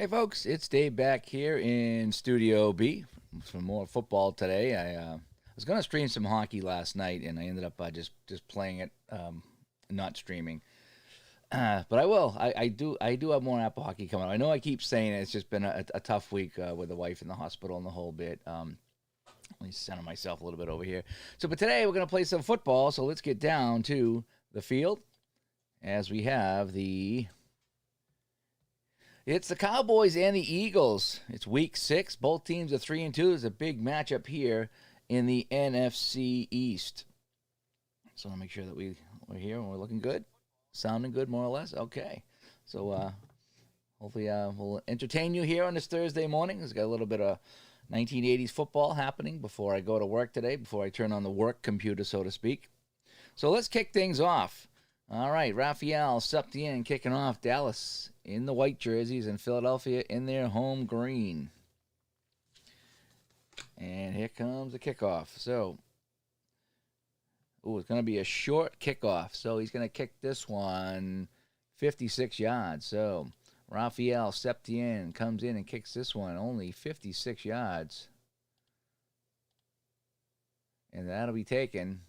Hey folks, it's Dave back here in Studio B for more football today. I was going to stream some hockey last night, and I ended up just playing it, not streaming. But I will. I do have more Apple hockey coming up. I know I keep saying it. It's just been a tough week with the wife in the hospital and the whole bit. Let me center myself a little bit over here. But today we're going to play some football. So let's get down to the field as we have It's the Cowboys and the Eagles. It's week 6. Both teams are 3-2. There's a big matchup here in the NFC East. So I'll make sure that we're here and we're looking good, sounding good, more or less. Okay. So hopefully we'll entertain you here on this Thursday morning. It's got a little bit of 1980s football happening before I go to work today, before I turn on the work computer, so to speak. So let's kick things off. All right, Raphael Septien kicking off. Dallas in the white jerseys and Philadelphia in their home green. And here comes the kickoff. So, it's going to be a short kickoff. So he's going to kick this one 56 yards. So Raphael Septien comes in and kicks this one only 56 yards. And that'll be taken.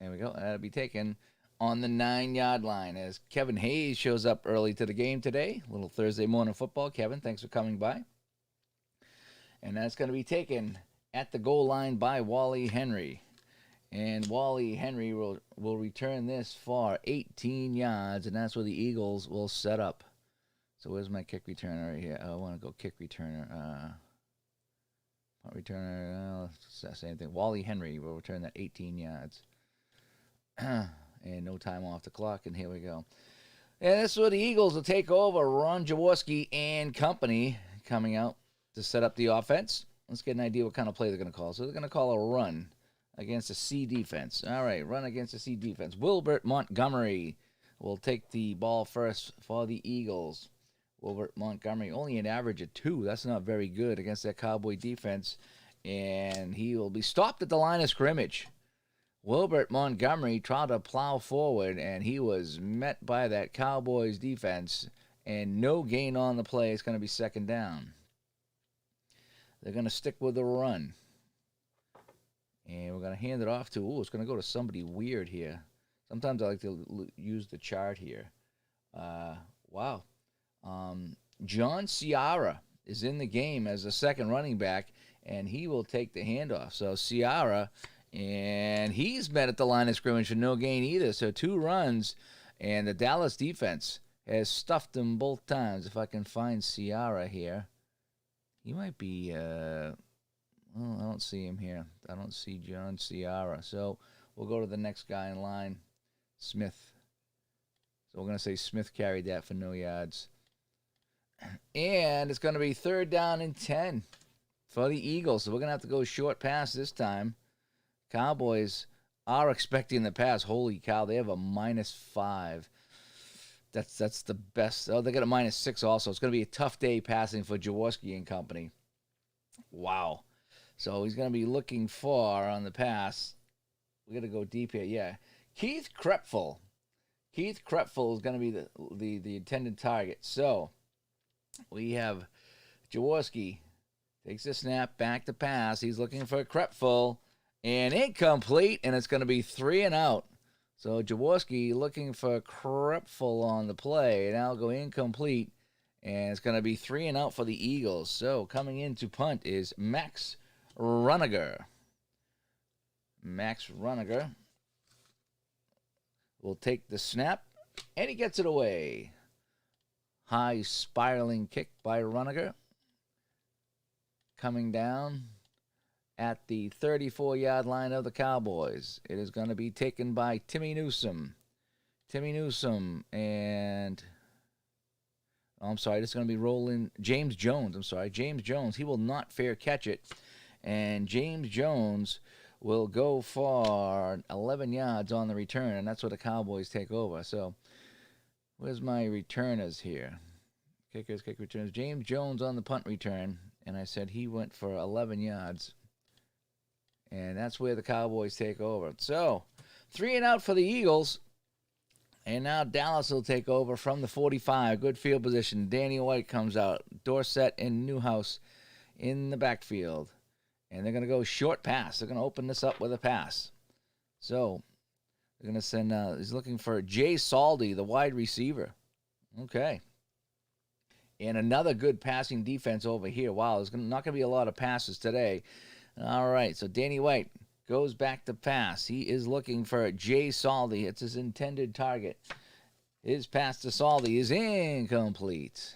There we go. That'll be taken on the 9-yard line as Kevin Hayes shows up early to the game today. A little Thursday morning football. Kevin, thanks for coming by. And that's going to be taken at the goal line by Wally Henry. And Wally Henry will return this for 18 yards, and that's where the Eagles will set up. So where's my kick returner right here? I want to go kick returner. Punt returner, same thing. Wally Henry will return that 18 yards. And no time off the clock, and here we go. And this is where the Eagles will take over. Ron Jaworski and company coming out to set up the offense. Let's get an idea what kind of play they're going to call. So they're going to call a run against a C defense. All right, run against a C defense. Wilbert Montgomery will take the ball first for the Eagles. Wilbert Montgomery, only an average of 2. That's not very good against that Cowboy defense. And he will be stopped at the line of scrimmage. Wilbert Montgomery tried to plow forward, and he was met by that Cowboys defense, and no gain on the play. It's going to be second down. They're going to stick with the run. And we're going to hand it off to, it's going to go to somebody weird here. Sometimes I like to use the chart here. Wow. John Ciara is in the game as a second running back, and he will take the handoff. So Ciara, and he's met at the line of scrimmage for no gain either. So 2 runs, and the Dallas defense has stuffed him both times. If I can find Ciara here, he might be, I don't see him here. I don't see John Ciara. So we'll go to the next guy in line, Smith. So we're going to say Smith carried that for no yards. And it's going to be 3rd down and 10 for the Eagles. So we're going to have to go short pass this time. Cowboys are expecting the pass. Holy cow, they have a -5. That's the best. Oh, they got a -6 also. It's going to be a tough day passing for Jaworski and company. Wow. So he's going to be looking for on the pass. We're going to go deep here. Yeah. Keith Krepfel. Keith Krepfel is going to be the intended target. So we have Jaworski takes the snap, back to pass. He's looking for Krepfel. And incomplete, and it's going to be 3 and out. So Jaworski looking for Krepfel on the play. And that'll go incomplete, and it's going to be 3 and out for the Eagles. So coming in to punt is Max Runniger. Max Runniger will take the snap, and he gets it away. High spiraling kick by Runniger. Coming down at the 34-yard line of the Cowboys. It is going to be taken by Timmy Newsome. Timmy Newsome and... I'm sorry, this is going to be rolling James Jones. James Jones. He will not fair catch it. And James Jones will go for 11 yards on the return, and that's what the Cowboys take over. So, where's my returners here? Kickers, kick returns. James Jones on the punt return, and I said he went for 11 yards. And that's where the Cowboys take over. So, 3 and out for the Eagles. And now Dallas will take over from the 45. Good field position. Danny White comes out. Dorsett and Newhouse in the backfield. And they're going to go short pass. They're going to open this up with a pass. So they're going to send, he's looking for Jay Saldy, the wide receiver. Okay. And another good passing defense over here. Wow, there's not going to be a lot of passes today. All right, so Danny White goes back to pass. He is looking for Jay Saldy. It's his intended target. His pass to Saldy is incomplete.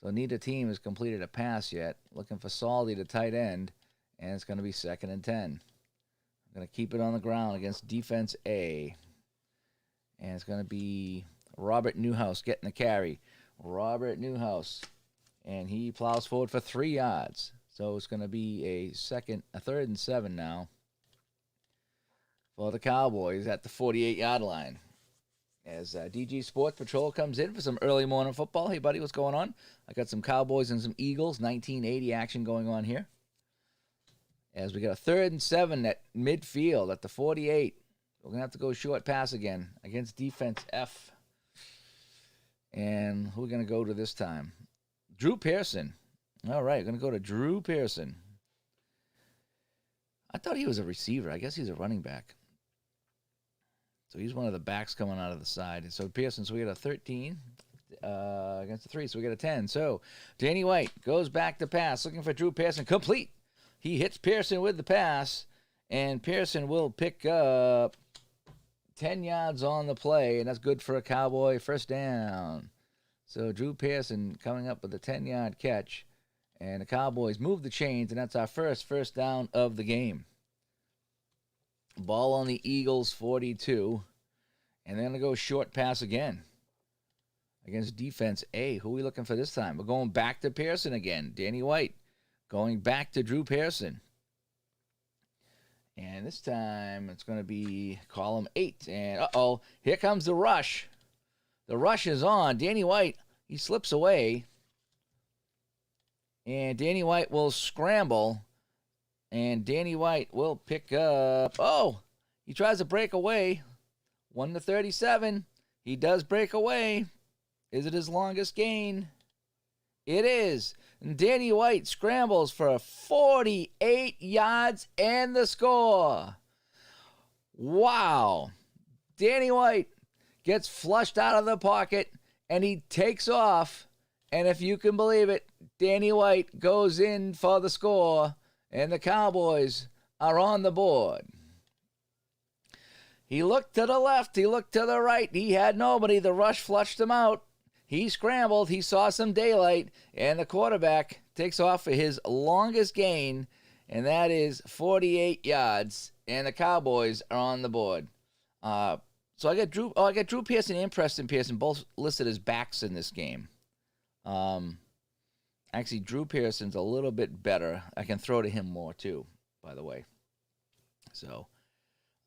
So neither team has completed a pass yet. Looking for Saldy, the tight end, and it's going to be 2nd and 10. I'm going to keep it on the ground against defense A. And it's going to be Robert Newhouse getting the carry. Robert Newhouse. And he plows forward for 3 yards. So it's going to be a 3rd and 7 now for the Cowboys at the 48-yard line. As DG Sports Patrol comes in for some early morning football. Hey, buddy, what's going on? I got some Cowboys and some Eagles, 1980 action going on here. As we got a 3rd and 7 at midfield at the 48. We're going to have to go short pass again against defense F. And who are we going to go to this time? Drew Pearson. All right, going to go to Drew Pearson. I thought he was a receiver. I guess he's a running back. So he's one of the backs coming out of the side. And so Pearson, so we got a 13 against the 3, so we got a 10. So Danny White goes back to pass, looking for Drew Pearson. Complete. He hits Pearson with the pass, and Pearson will pick up 10 yards on the play, and that's good for a Cowboy first down. So Drew Pearson coming up with a 10-yard catch, and the Cowboys move the chains, and that's our first down of the game. Ball on the Eagles 42, and they're going to go short pass again against defense A. Who are we looking for this time? We're going back to Pearson again. Danny White going back to Drew Pearson. And this time it's going to be column 8. And uh-oh, here comes the rush. The rush is on. Danny White, he slips away. And Danny White will scramble. And Danny White will pick up. Oh, he tries to break away. 1 to 37. He does break away. Is it his longest gain? It is. And Danny White scrambles for 48 yards and the score. Wow. Danny White gets flushed out of the pocket and he takes off. And if you can believe it, Danny White goes in for the score. And the Cowboys are on the board. He looked to the left. He looked to the right. He had nobody. The rush flushed him out. He scrambled. He saw some daylight. And the quarterback takes off for his longest gain. And that is 48 yards. And the Cowboys are on the board. So I got Drew Pearson and Preston Pearson both listed as backs in this game. Actually, Drew Pearson's a little bit better. I can throw to him more, too, by the way. So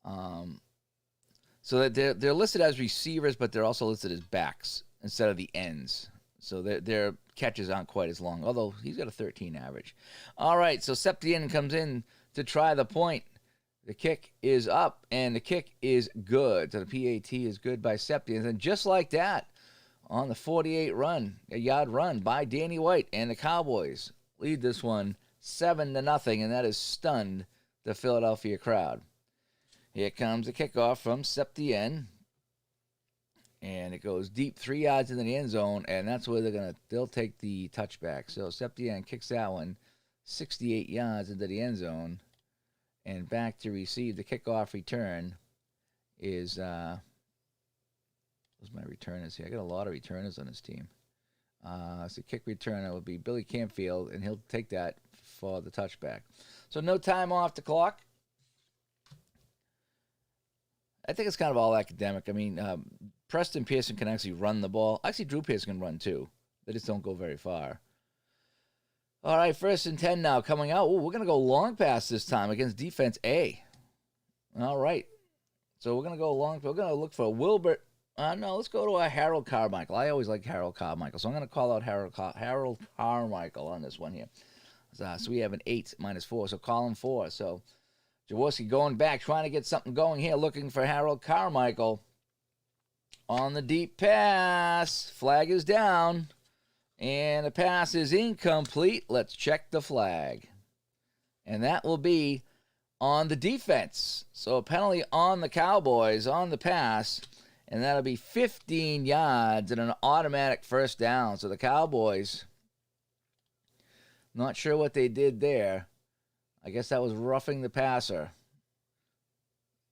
that they're listed as receivers, but they're also listed as backs instead of the ends. So their catches aren't quite as long, although he's got a 13 average. All right, so Septien comes in to try the point. The kick is up, and the kick is good. So the PAT is good by Septien. And just like that, on the 48-yard run by Danny White, and the Cowboys lead this one 7-0, and that has stunned the Philadelphia crowd. Here comes the kickoff from Septien, and it goes deep 3 yards into the end zone, and that's where they'll take the touchback. So Septien kicks that one 68 yards into the end zone, and back to receive the kickoff return is who's my returners here? I got a lot of returners on this team. So kick returner will be Billy Campfield, and he'll take that for the touchback. So no time off the clock. I think it's kind of all academic. I mean, Preston Pearson can actually run the ball. Actually, Drew Pearson can run too. They just don't go very far. All right, 1st and 10 now coming out. Ooh, we're going to go long pass this time against defense A. All right. So we're going to go long. We're going to look for Wilbert. No, let's go to Harold Carmichael. I always like Harold Carmichael, so I'm going to call out Harold Carmichael on this one here. So we have an 8 minus 4, so column 4. So Jaworski going back, trying to get something going here, looking for Harold Carmichael. on the deep pass. Flag is down. And the pass is incomplete. Let's check the flag. And that will be on the defense. So a penalty on the Cowboys on the pass. And that'll be 15 yards and an automatic first down. So the Cowboys, not sure what they did there. I guess that was roughing the passer.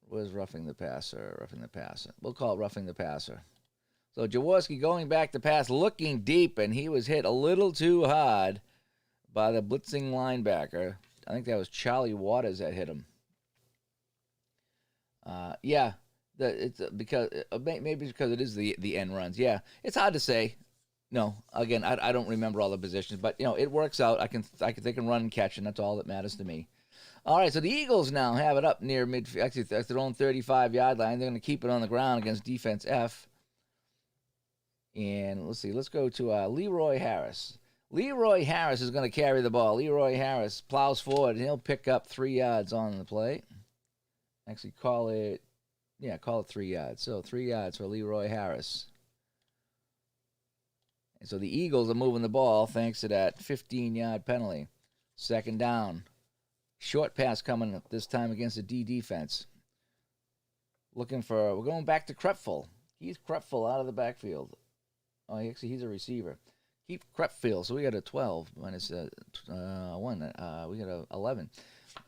What is roughing the passer? Roughing the passer. We'll call it roughing the passer. So Jaworski going back to pass, looking deep, and he was hit a little too hard by the blitzing linebacker. I think that was Charlie Waters that hit him. Yeah, it's because maybe it's because it is the end runs. Yeah, it's hard to say. No, again, I don't remember all the positions, but it works out. They can run and catch, and that's all that matters to me. All right, so the Eagles now have it up near actually that's their own 35-yard line. They're going to keep it on the ground against defense F. And let's see, let's go to Leroy Harris. Leroy Harris is going to carry the ball. Leroy Harris plows forward, and he'll pick up 3 yards on the play. Actually, call it 3 yards. So 3 yards for Leroy Harris. And so the Eagles are moving the ball thanks to that 15-yard penalty. Second down. Short pass coming this time against the D defense. We're going back to Krepfel. He's Krepfel out of the backfield. Oh, he's a receiver. Keep Krepfel. So we got a 12 minus 1. We got a 11.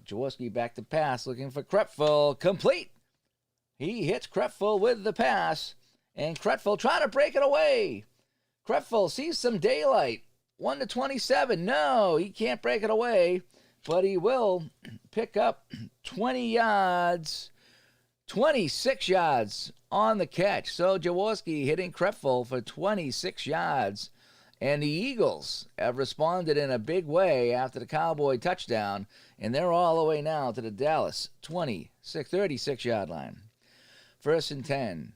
Jaworski back to pass, looking for Krepfel. Complete. He hits Krepfel with the pass, and Krepfel trying to break it away. Krepfel sees some daylight. 1-27. No, he can't break it away, but he will pick up 20 yards. 26 yards on the catch. So Jaworski hitting Krepfel for 26 yards. And the Eagles have responded in a big way after the Cowboy touchdown. And they're all the way now to the Dallas 36-yard line. 1st and 10.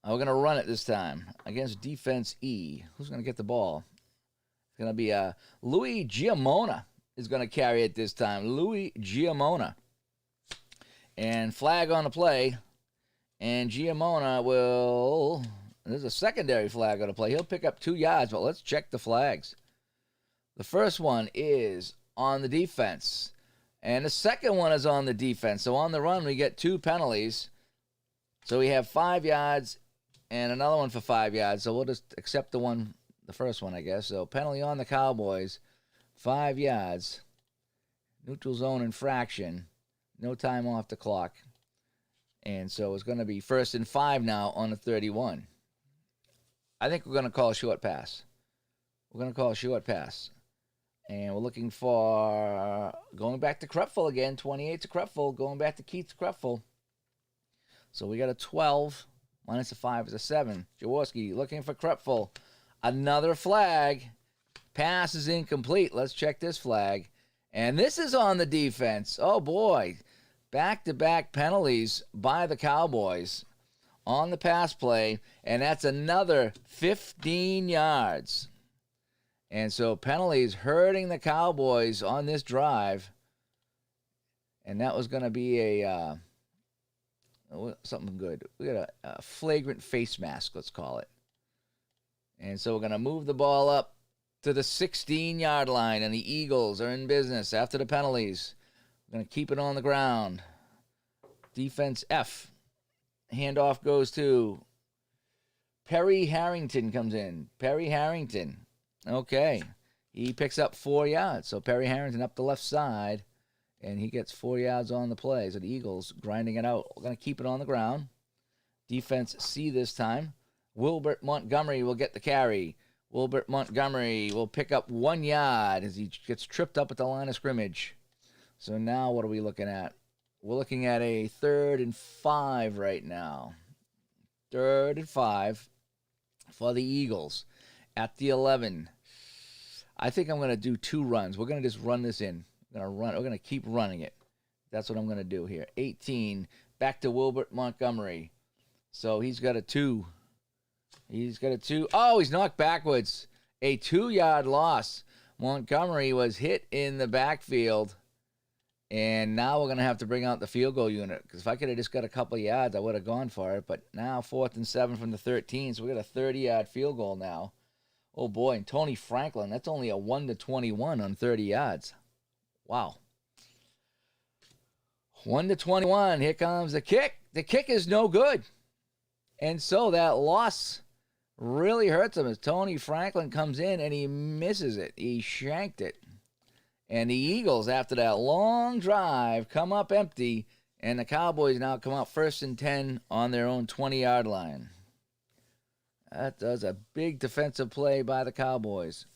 We're going to run it this time against defense E. Who's going to get the ball? It's going to be Louis Giamona is going to carry it this time. Louis Giamona. And flag on the play. And Giamona there's a secondary flag on the play. He'll pick up 2 yards, but let's check the flags. The first one is on the defense. And the second one is on the defense. So on the run, we get 2 penalties. So we have 5 yards and another one for 5 yards. So we'll just accept the first one, I guess. So penalty on the Cowboys. 5 yards, neutral zone infraction, no time off the clock. And so it's going to be 1st and 5 now on the 31. I think we're going to call a short pass. And we're looking for, going back to Krepfel again, 28 to Krepfel, going back to Keith Krepfel. So we got a 12, minus a 5 is a 7. Jaworski looking for Krepfel. Another flag. Pass is incomplete. Let's check this flag. And this is on the defense. Oh, boy. Back-to-back penalties by the Cowboys on the pass play. And that's another 15 yards. And so penalties hurting the Cowboys on this drive. And that was going to be something good. We got a flagrant face mask, let's call it. And so we're going to move the ball up to the 16-yard line, and the Eagles are in business after the penalties. We're going to keep it on the ground. Defense F. Handoff goes to Perry Harrington comes in. Perry Harrington. Okay. He picks up 4 yards. So Perry Harrington up the left side, and he gets 4 yards on the play. So the Eagles grinding it out. We're going to keep it on the ground. Defense C this time. Wilbert Montgomery will get the carry. Wilbert Montgomery will pick up 1 yard as he gets tripped up at the line of scrimmage. So now what are we looking at? We're looking at a 3rd and 5 right now. 3rd and 5 for the Eagles at the 11. I think I'm going to do 2 runs. We're going to just run this in. We're going to keep running it. That's what I'm going to do here. 18, back to Wilbert Montgomery. So he's got a 2. Oh, he's knocked backwards. A 2-yard loss. Montgomery was hit in the backfield. And now we're going to have to bring out the field goal unit, because if I could have just got a couple of yards, I would have gone for it. But now 4th and 7 from the 13, so we got a 30-yard field goal now. Oh, boy, and Tony Franklin, that's only a 1-21 on 30 yards. Wow. 1-21, here comes the kick. The kick is no good. And so that loss really hurts him as Tony Franklin comes in and he misses it. He shanked it. And the Eagles, after that long drive, come up empty, and the Cowboys now come out 1st and 10 on their own 20-yard line. That does a big defensive play by the Cowboys.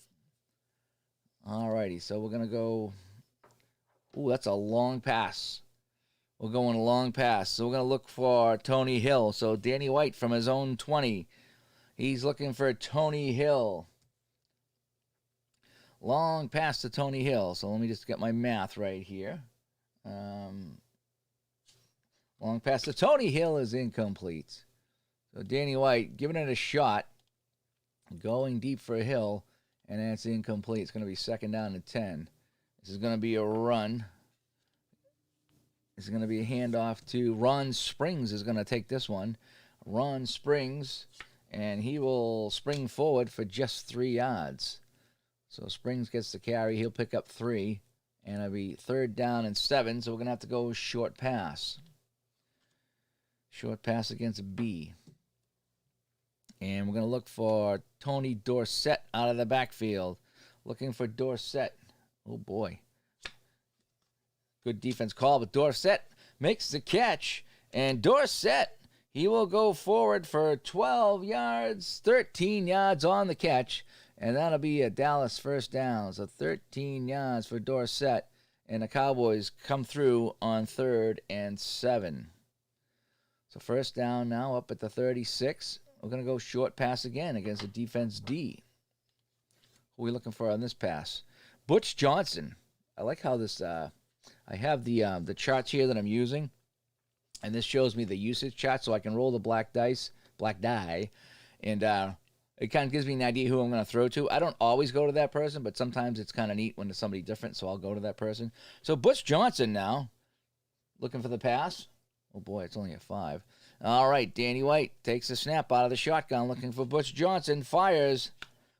All righty, so we're going to go. Ooh, that's a long pass. We're going a long pass. So we're going to look for Tony Hill. So Danny White from his own 20. He's looking for Tony Hill. Long pass to Tony Hill. So let me just get my math right here. Long pass to Tony Hill is incomplete. So Danny White giving it a shot. Going deep for Hill. And that's incomplete. It's going to be 2nd down and 10. This is going to be a run. This is going to be a handoff to Ron Springs is going to take this one. Ron Springs. And he will spring forward for just 3 yards. So Springs gets the carry. He'll pick up 3. And it'll be 3rd down and 7. So we're going to have to go short pass. Short pass against B. And we're going to look for Tony Dorsett out of the backfield. Looking for Dorsett. Oh, boy. Good defense call, but Dorsett makes the catch. And Dorsett, he will go forward for 12 yards, 13 yards on the catch. And that'll be a Dallas 1st down. So 13 yards for Dorsett. And the Cowboys come through on 3rd and 7. So 1st down now up at the 36. We're going to go short pass again against the defense D. Who are we looking for on this pass? Butch Johnson. I like how this, I have the charts here that I'm using. And this shows me the usage chart so I can roll the black die. And it kind of gives me an idea who I'm going to throw to. I don't always go to that person, but sometimes it's kind of neat when there's somebody different, so I'll go to that person. So Butch Johnson now, looking for the pass. Oh, boy, it's only a 5. All right, Danny White takes a snap out of the shotgun, looking for Butch Johnson, fires,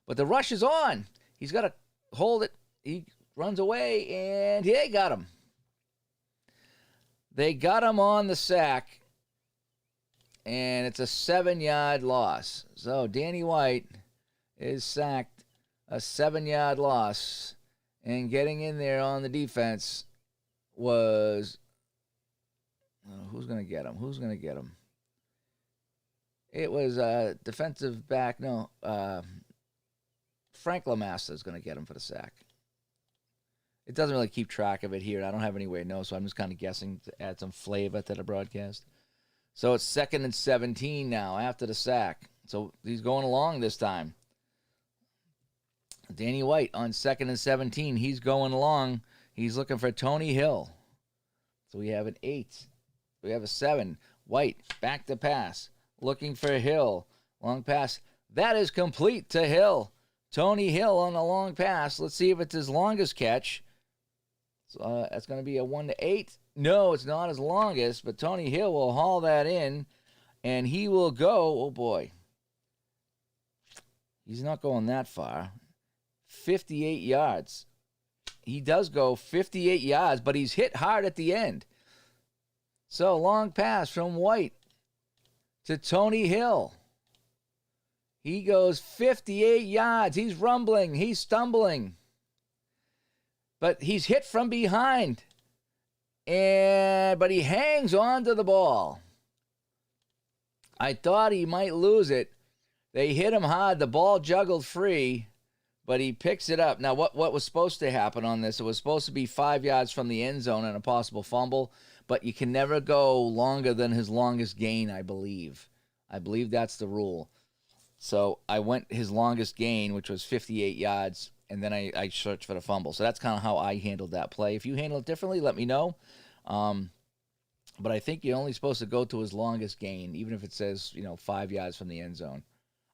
but the rush is on. He's got to hold it. He runs away, and they got him. They got him on the sack, and it's a 7-yard loss. So Danny White is sacked, a 7-yard loss, and getting in there on the defense was, who's going to get him? Who's going to get him? It was defensive back, Frank LaMassa is going to get him for the sack. It doesn't really keep track of it here. I don't have any way to know, so I'm just kind of guessing to add some flavor to the broadcast. So it's 2nd and 17 now after the sack. So he's going along this time. Danny White on 2nd and 17. He's going along. He's looking for Tony Hill. So we have an 8. We have a 7. White, back to pass. Looking for Hill. Long pass. That is complete to Hill. Tony Hill on the long pass. Let's see if it's his longest catch. So, that's going to be a 1-8. No, it's not his longest, but Tony Hill will haul that in, and he will go, oh boy. He's not going that far. 58 yards. He does go 58 yards, but he's hit hard at the end. So, long pass from White to Tony Hill. He goes 58 yards. He's rumbling. He's stumbling. But he's hit from behind. But he hangs on to the ball. I thought he might lose it. They hit him hard. The ball juggled free, but he picks it up. Now, what was supposed to happen on this? It was supposed to be 5 yards from the end zone and a possible fumble, but you can never go longer than his longest gain, I believe. I believe that's the rule. So I went his longest gain, which was 58 yards, and then I searched for the fumble. So that's kind of how I handled that play. If you handle it differently, let me know. But I think you're only supposed to go to his longest gain, even if it says, 5 yards from the end zone.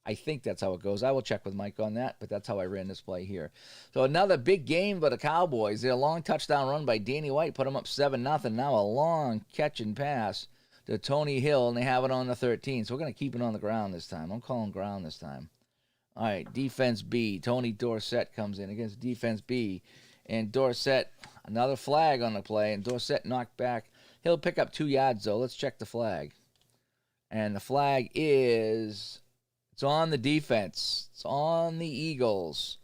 I think that's how it goes. I will check with Mike on that, but that's how I ran this play here. So another big game for the Cowboys. Their long touchdown run by Danny White put them up 7-0. Now a long catch and pass to Tony Hill, and they have it on the 13. So we're going to keep it on the ground this time. I'm calling ground this time. All right, defense B. Tony Dorsett comes in against defense B. And Dorsett, another flag on the play, and Dorsett knocked back. He'll pick up 2 yards, though. Let's check the flag. And the flag is... It's on the defense. It's on the Eagles.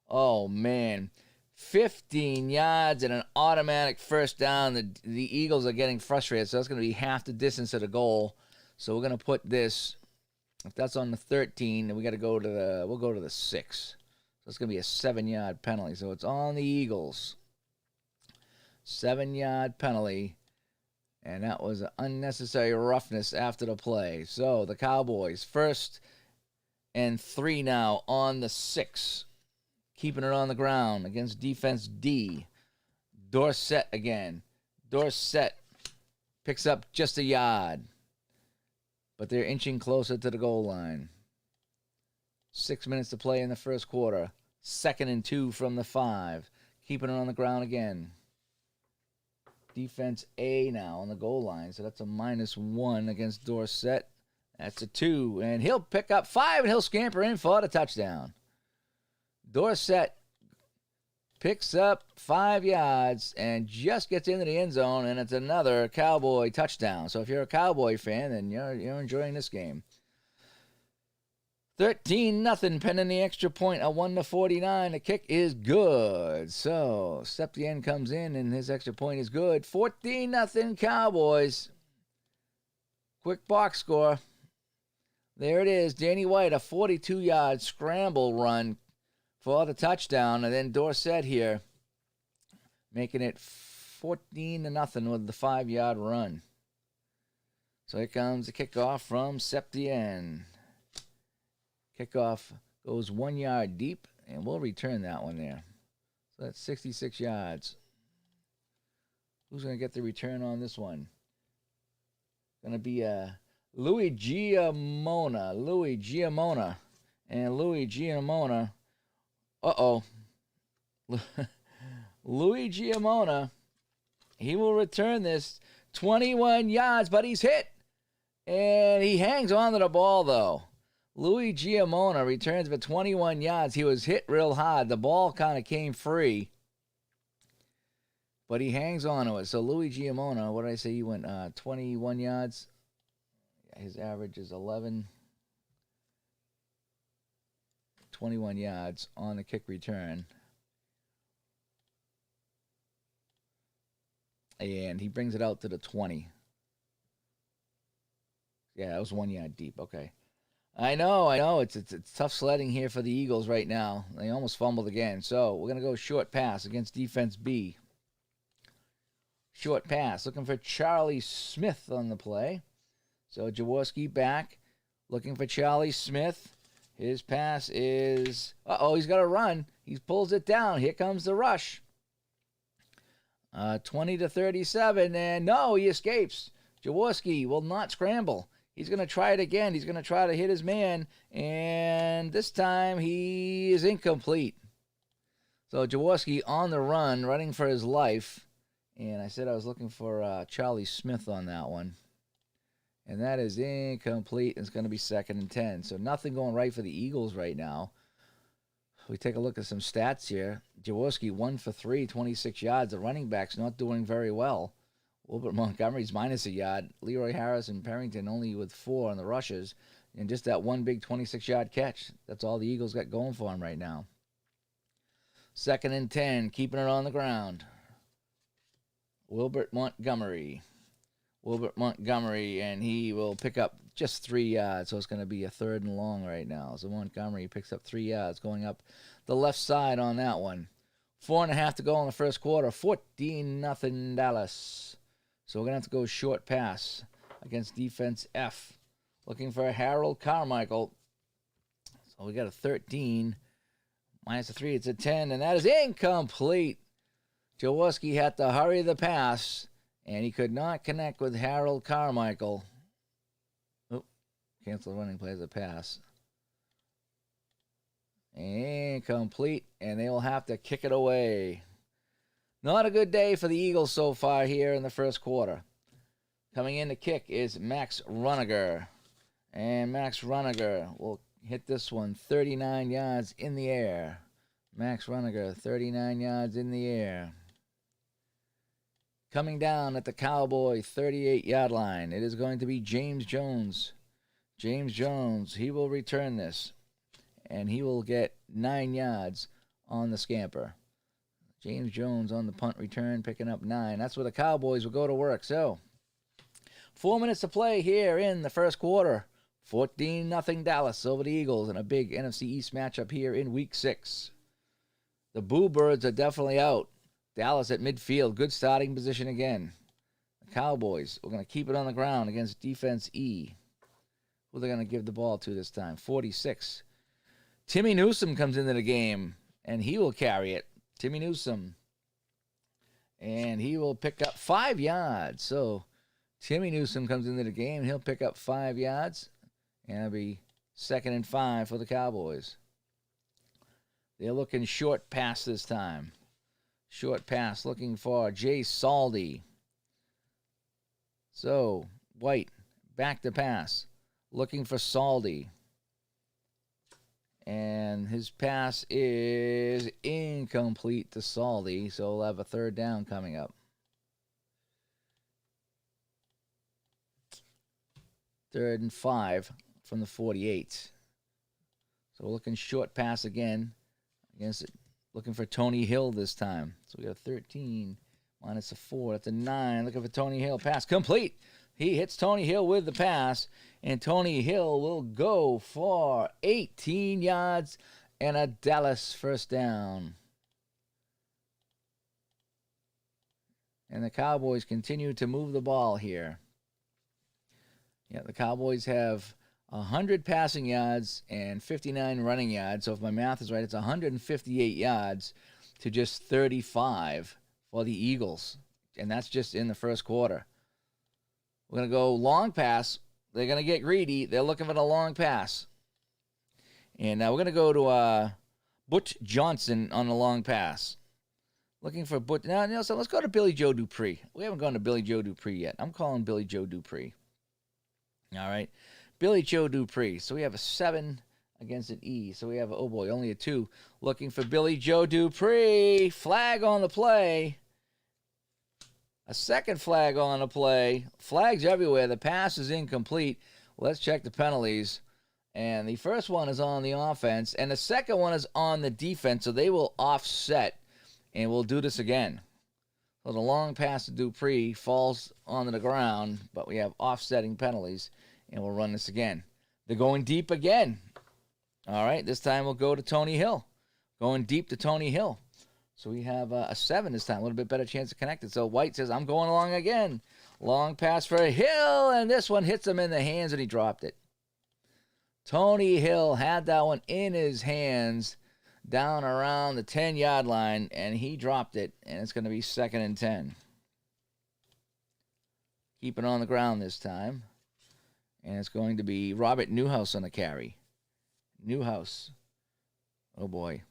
Oh, man. 15 yards and an automatic first down. The Eagles are getting frustrated, so that's going to be half the distance of the goal. So we're going to put this, if that's on the 13, then we got to go to we'll go to the 6. So it's going to be a 7-yard penalty. So it's on the Eagles. 7-yard penalty. And that was an unnecessary roughness after the play. So the Cowboys, 1st and 3 now on the 6. Keeping it on the ground against defense D. Dorsett again. Dorsett picks up just a yard. But they're inching closer to the goal line. 6 minutes to play in the first quarter. 2nd and 2 from the 5. Keeping it on the ground again. Defense A now on the goal line. So that's a -1 against Dorsett. That's a 2. And he'll pick up 5 and he'll scamper in for the touchdown. Dorsett picks up 5 yards and just gets into the end zone, and it's another Cowboy touchdown. So if you're a Cowboy fan, then you're enjoying this game. 13-0 pending the extra point, a 1-49. The kick is good. So Septien comes in, and his extra point is good. 14-0 Cowboys. Quick box score. There it is. Danny White, a 42-yard scramble run for the touchdown. And then Dorsett here making it 14-0 with the 5-yard run. So here comes the kickoff from Septien. Kickoff goes 1 yard deep, and we'll return that one there. So that's 66 yards. Who's going to get the return on this one? Going to be Louis Giamona. Louis Giamona. And Louis Giamona. Louis Giamona. He will return this 21 yards, but he's hit. And he hangs on to the ball, though. Louis Giamona returns for 21 yards. He was hit real hard. The ball kind of came free. But he hangs on to it. So Louis Giamona, what did I say? He went 21 yards. His average is 11. 21 yards on the kick return. And he brings it out to the 20. Yeah, that was 1 yard deep. Okay. I know. It's tough sledding here for the Eagles right now. They almost fumbled again. So we're going to go short pass against defense B. Short pass. Looking for Charlie Smith on the play. So Jaworski back. Looking for Charlie Smith. His pass is... he's got to run. He pulls it down. Here comes the rush. 20-37. And no, he escapes. Jaworski will not scramble. He's going to try it again. He's going to try to hit his man. And this time he is incomplete. So Jaworski on the run, running for his life. And I said I was looking for Charlie Smith on that one. And that is incomplete. It's going to be 2nd and 10. So nothing going right for the Eagles right now. We take a look at some stats here. Jaworski 1 for 3, 26 yards. The running back's not doing very well. Wilbert Montgomery's -1 yard. Leroy Harris and Perrington only with 4 on the rushes. And just that one big 26-yard catch. That's all the Eagles got going for him right now. 2nd and 10, keeping it on the ground. Wilbert Montgomery, and he will pick up just 3 yards. So it's going to be a 3rd and long right now. So Montgomery picks up 3 yards going up the left side on that one. 4.5 to go in the first quarter. 14-0 Dallas. So we're going to have to go short pass against defense F. Looking for Harold Carmichael. So we got a 13. Minus a 3, it's a 10. And that is incomplete. Jaworski had to hurry the pass. And he could not connect with Harold Carmichael. Cancel the running play as a pass. Incomplete, and they will have to kick it away. Not a good day for the Eagles so far here in the first quarter. Coming in to kick is Max Runiger. And Max Runiger will hit this one 39 yards in the air. Max Runiger, 39 yards in the air. Coming down at the Cowboy 38-yard line, it is going to be James Jones. James Jones, he will return this, and he will get 9 yards on the scamper. James Jones on the punt return, picking up 9. That's where the Cowboys will go to work. So, 4 minutes to play here in the first quarter. 14-0 Dallas over the Eagles in a big NFC East matchup here in Week 6. The Boo Birds are definitely out. Dallas at midfield, good starting position again. The Cowboys, we're going to keep it on the ground against defense E. Who they're going to give the ball to this time? 46. Timmy Newsome comes into the game, and he will carry it. Timmy Newsome. And he will pick up 5 yards. So, Timmy Newsome comes into the game, and he'll pick up 5 yards. And it'll be 2nd and 5 for the Cowboys. They're looking short pass this time. Short pass looking for Jay Saldy. So, White, back to pass. Looking for Saldy. And his pass is incomplete to Saldy, so we'll have a 3rd down coming up. 3rd and 5 from the 48. So we're looking short pass again. Against it. Looking for Tony Hill this time. So we got a 13 minus a 4. That's a 9. Looking for Tony Hill. Pass complete. He hits Tony Hill with the pass. And Tony Hill will go for 18 yards and a Dallas 1st down. And the Cowboys continue to move the ball here. Yeah, the Cowboys have 100 passing yards and 59 running yards. So if my math is right, it's 158 yards to just 35 for the Eagles. And that's just in the first quarter. We're going to go long pass. They're going to get greedy. They're looking for the long pass. And now we're going to go to Butch Johnson on the long pass. Looking for Butch. Now, so let's go to Billy Joe Dupree. We haven't gone to Billy Joe Dupree yet. I'm calling Billy Joe Dupree. All right. Billy Joe Dupree. So we have a 7 against an E. So we have, oh boy, only a 2. Looking for Billy Joe Dupree. Flag on the play. A 2nd flag on the play. Flags everywhere. The pass is incomplete. Let's check the penalties. And the first one is on the offense. And the second one is on the defense. So they will offset. And we'll do this again. So the long pass to Dupree falls onto the ground. But we have offsetting penalties. And we'll run this again. They're going deep again. All right, this time we'll go to Tony Hill. Going deep to Tony Hill. So we have a 7 this time. A little bit better chance of connecting. So White says, I'm going along again. Long pass for Hill. And this one hits him in the hands and he dropped it. Tony Hill had that one in his hands down around the 10-yard line. And he dropped it. And it's going to be 2nd and 10. Keep it on the ground this time. And it's going to be Robert Newhouse on the carry. Newhouse. Oh, boy.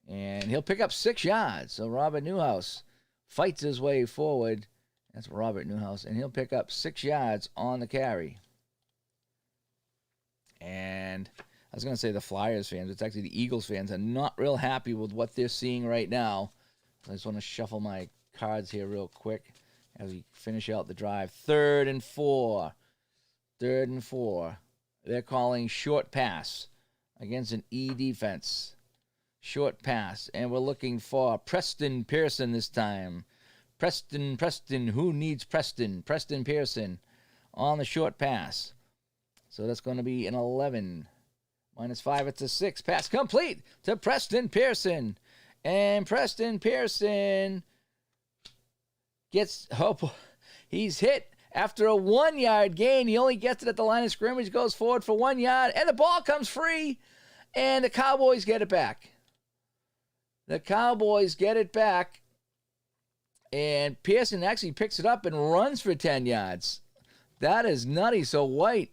And he'll pick up 6 yards. So Robert Newhouse fights his way forward. That's Robert Newhouse. And he'll pick up 6 yards on the carry. And I was going to say the Flyers fans. It's actually the Eagles fans are not real happy with what they're seeing right now. I just want to shuffle my cards here real quick as we finish out the drive. 3rd and 4. 3rd and 4. They're calling short pass against an E defense. Short pass. And we're looking for Preston Pearson this time. Preston. Who needs Preston? Preston Pearson on the short pass. So that's going to be an 11. Minus 5, it's a 6. Pass complete to Preston Pearson. And Preston Pearson gets, he's hit. After a 1-yard gain, he only gets it at the line of scrimmage, goes forward for 1 yard, and the ball comes free, and the Cowboys get it back. The Cowboys get it back, and Pearson actually picks it up and runs for 10 yards. That is nutty. So White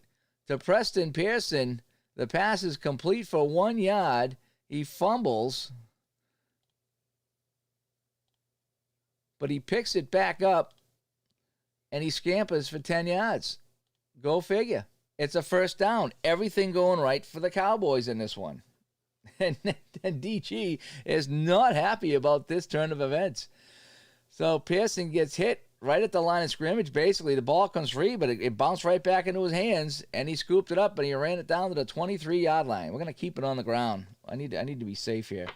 to Preston Pearson. The pass is complete for 1 yard, He fumbles, but he picks it back up, and he scampers for 10 yards. Go figure. It's a first down. Everything going right for the Cowboys in this one. And DG is not happy about this turn of events. So Pearson gets hit right at the line of scrimmage. Basically, the ball comes free, but it bounced right back into his hands, and he scooped it up, and he ran it down to the 23-yard line. We're going to keep it on the ground. I need to be safe here.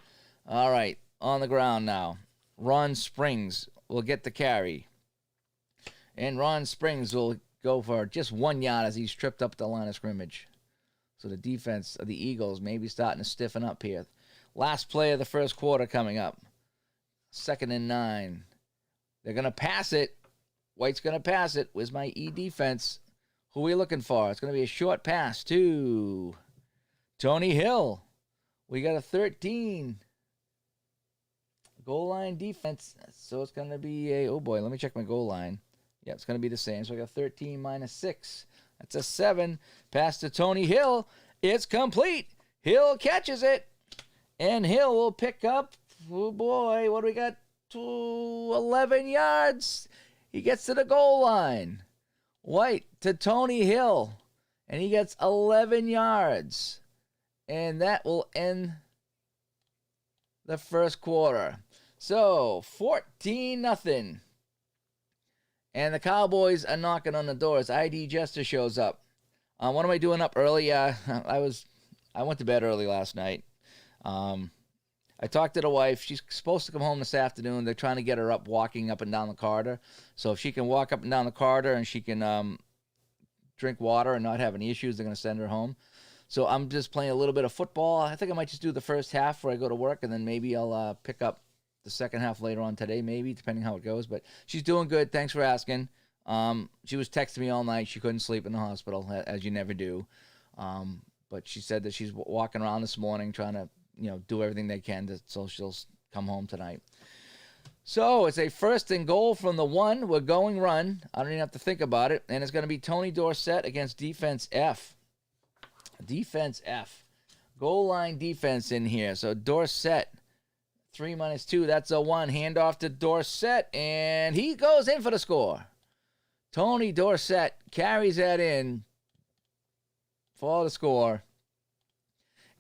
All right, on the ground now. Ron Springs will get the carry. And Ron Springs will go for just 1 yard as he's tripped up the line of scrimmage. So the defense of the Eagles may be starting to stiffen up here. Last play of the first quarter coming up. 2nd and 9. They're going to pass it. White's going to pass it. Where's my E defense? Who are we looking for? It's going to be a short pass to Tony Hill. We got a 13. Goal line defense. So it's going to be a, oh boy, let me check my goal line. Yeah, it's going to be the same. So I got 13 minus 6. That's a 7. Pass to Tony Hill. It's complete. Hill catches it. And Hill will pick up, oh boy, what do we got? 11 yards. He gets to the goal line. White to Tony Hill. And he gets 11 yards. And that will end the first quarter. So, 14-0. And the Cowboys are knocking on the doors. ID Jester shows up. What am I doing up early? I went to bed early last night. I talked to the wife. She's supposed to come home this afternoon. They're trying to get her up, walking up and down the corridor. So if she can walk up and down the corridor and she can drink water and not have any issues, they're going to send her home. So I'm just playing a little bit of football. I think I might just do the first half before I go to work, and then maybe I'll pick up the second half later on today, maybe, depending how it goes. But she's doing good. Thanks for asking. She was texting me all night. She couldn't sleep in the hospital, as you never do. But she said that she's walking around this morning trying to, do everything they can so she'll come home tonight. So it's a 1st and goal from the 1. We're going run. I don't even have to think about it. And it's going to be Tony Dorsett against defense F. Defense F. Goal line defense in here. So Dorsett, 3 minus 2. That's a 1. Handoff to Dorsett, and he goes in for the score. Tony Dorsett carries that in for the score.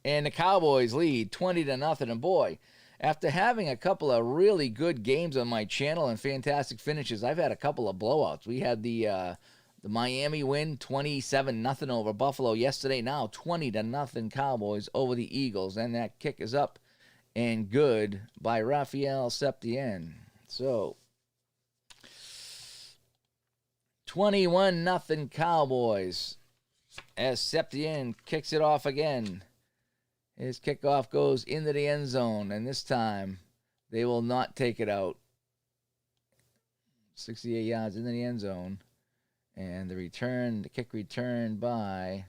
And the Cowboys lead 20-0. And boy, after having a couple of really good games on my channel and fantastic finishes, I've had a couple of blowouts. We had the Miami win 27-0 over Buffalo yesterday. Now 20-0 Cowboys over the Eagles. And that kick is up and good by Raphael Septien. So 21-0 Cowboys as Septien kicks it off again. His kickoff goes into the end zone, and this time they will not take it out. 68 yards into the end zone. And the kick return by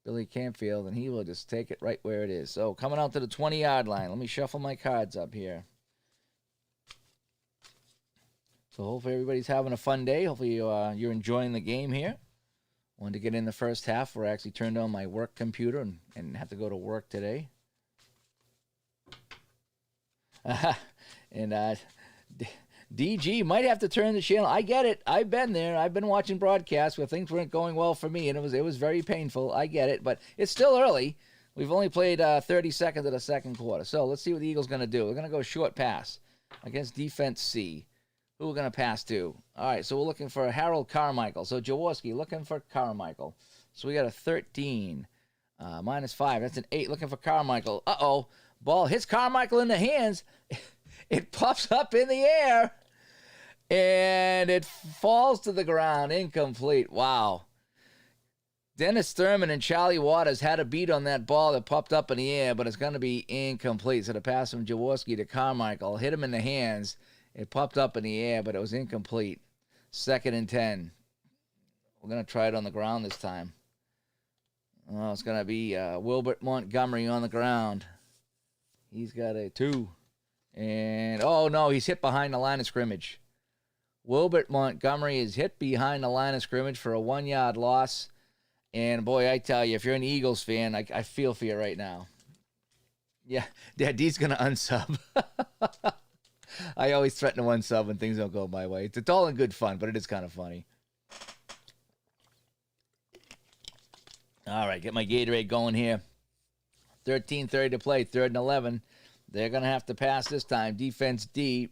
Billy Campfield, and he will just take it right where it is. So coming out to the 20-yard line. Let me shuffle my cards up here. So hopefully everybody's having a fun day. Hopefully you're enjoying the game here. Wanted to get in the first half where I actually turned on my work computer and have to go to work today. And DG might have to turn the channel. I get it. I've been there. I've been watching broadcasts where things weren't going well for me, and it was very painful. I get it, but it's still early. We've only played 30 seconds of the second quarter. So let's see what the Eagles going to do. We're going to go short pass against defense C. Who we're going to pass to? All right, so we're looking for Harold Carmichael. So Jaworski looking for Carmichael. So we got a 13 minus 5. That's an 8 looking for Carmichael. Uh-oh. Ball hits Carmichael in the hands. It pops up in the air. And it falls to the ground. Incomplete. Wow. Dennis Thurman and Charlie Waters had a beat on that ball that popped up in the air, but it's going to be incomplete. So the pass from Jaworski to Carmichael hit him in the hands. It popped up in the air, but it was incomplete. 2nd and 10. We're going to try it on the ground this time. Oh, it's going to be Wilbert Montgomery on the ground. He's got a 2. And, oh, no, he's hit behind the line of scrimmage. Wilbert Montgomery is hit behind the line of scrimmage for a 1-yard loss. And, boy, I tell you, if you're an Eagles fan, I feel for you right now. Yeah, D's going to unsub. I always threaten to unsub when things don't go my way. It's all in good fun, but it is kind of funny. All right, get my Gatorade going here. 13:30 to play, 3rd and 11. They're going to have to pass this time. Defense D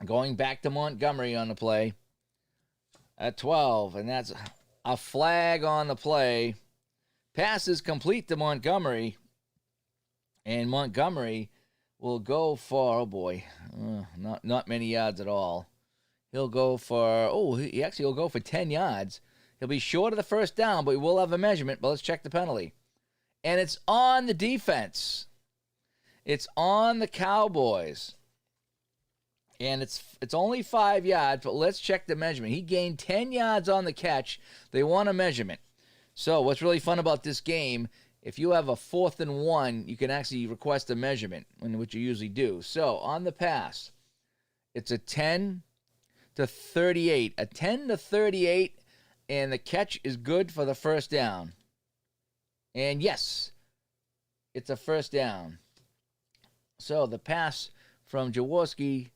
going back to Montgomery on the play at 12, and that's a flag on the play. Pass is complete to Montgomery, and Montgomery will go for, oh boy, not many yards at all. He'll go for, he'll go for 10 yards. He'll be short of the first down, but we will have a measurement, but let's check the penalty. And it's on the defense. It's on the Cowboys. And it's only 5 yards, but let's check the measurement. He gained 10 yards on the catch. They want a measurement. So what's really fun about this game, if you have a 4th and 1, you can actually request a measurement, which you usually do. So on the pass, it's a 10 to 38. A 10 to 38, and the catch is good for the first down. And yes, it's a first down. So the pass from Jaworski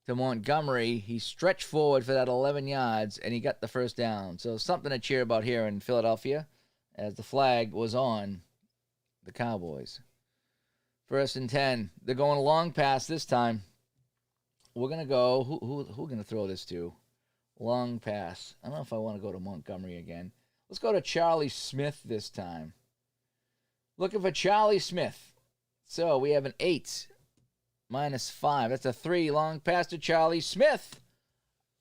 to Montgomery, he stretched forward for that 11 yards, and he got the first down. So something to cheer about here in Philadelphia, as the flag was on the Cowboys. 1st and 10. They're going a long pass this time. We're going to go, who going to throw this to? Long pass. I don't know if I want to go to Montgomery again. Let's go to Charlie Smith this time. Looking for Charlie Smith. So we have an 8 minus 5. That's a 3. Long pass to Charlie Smith.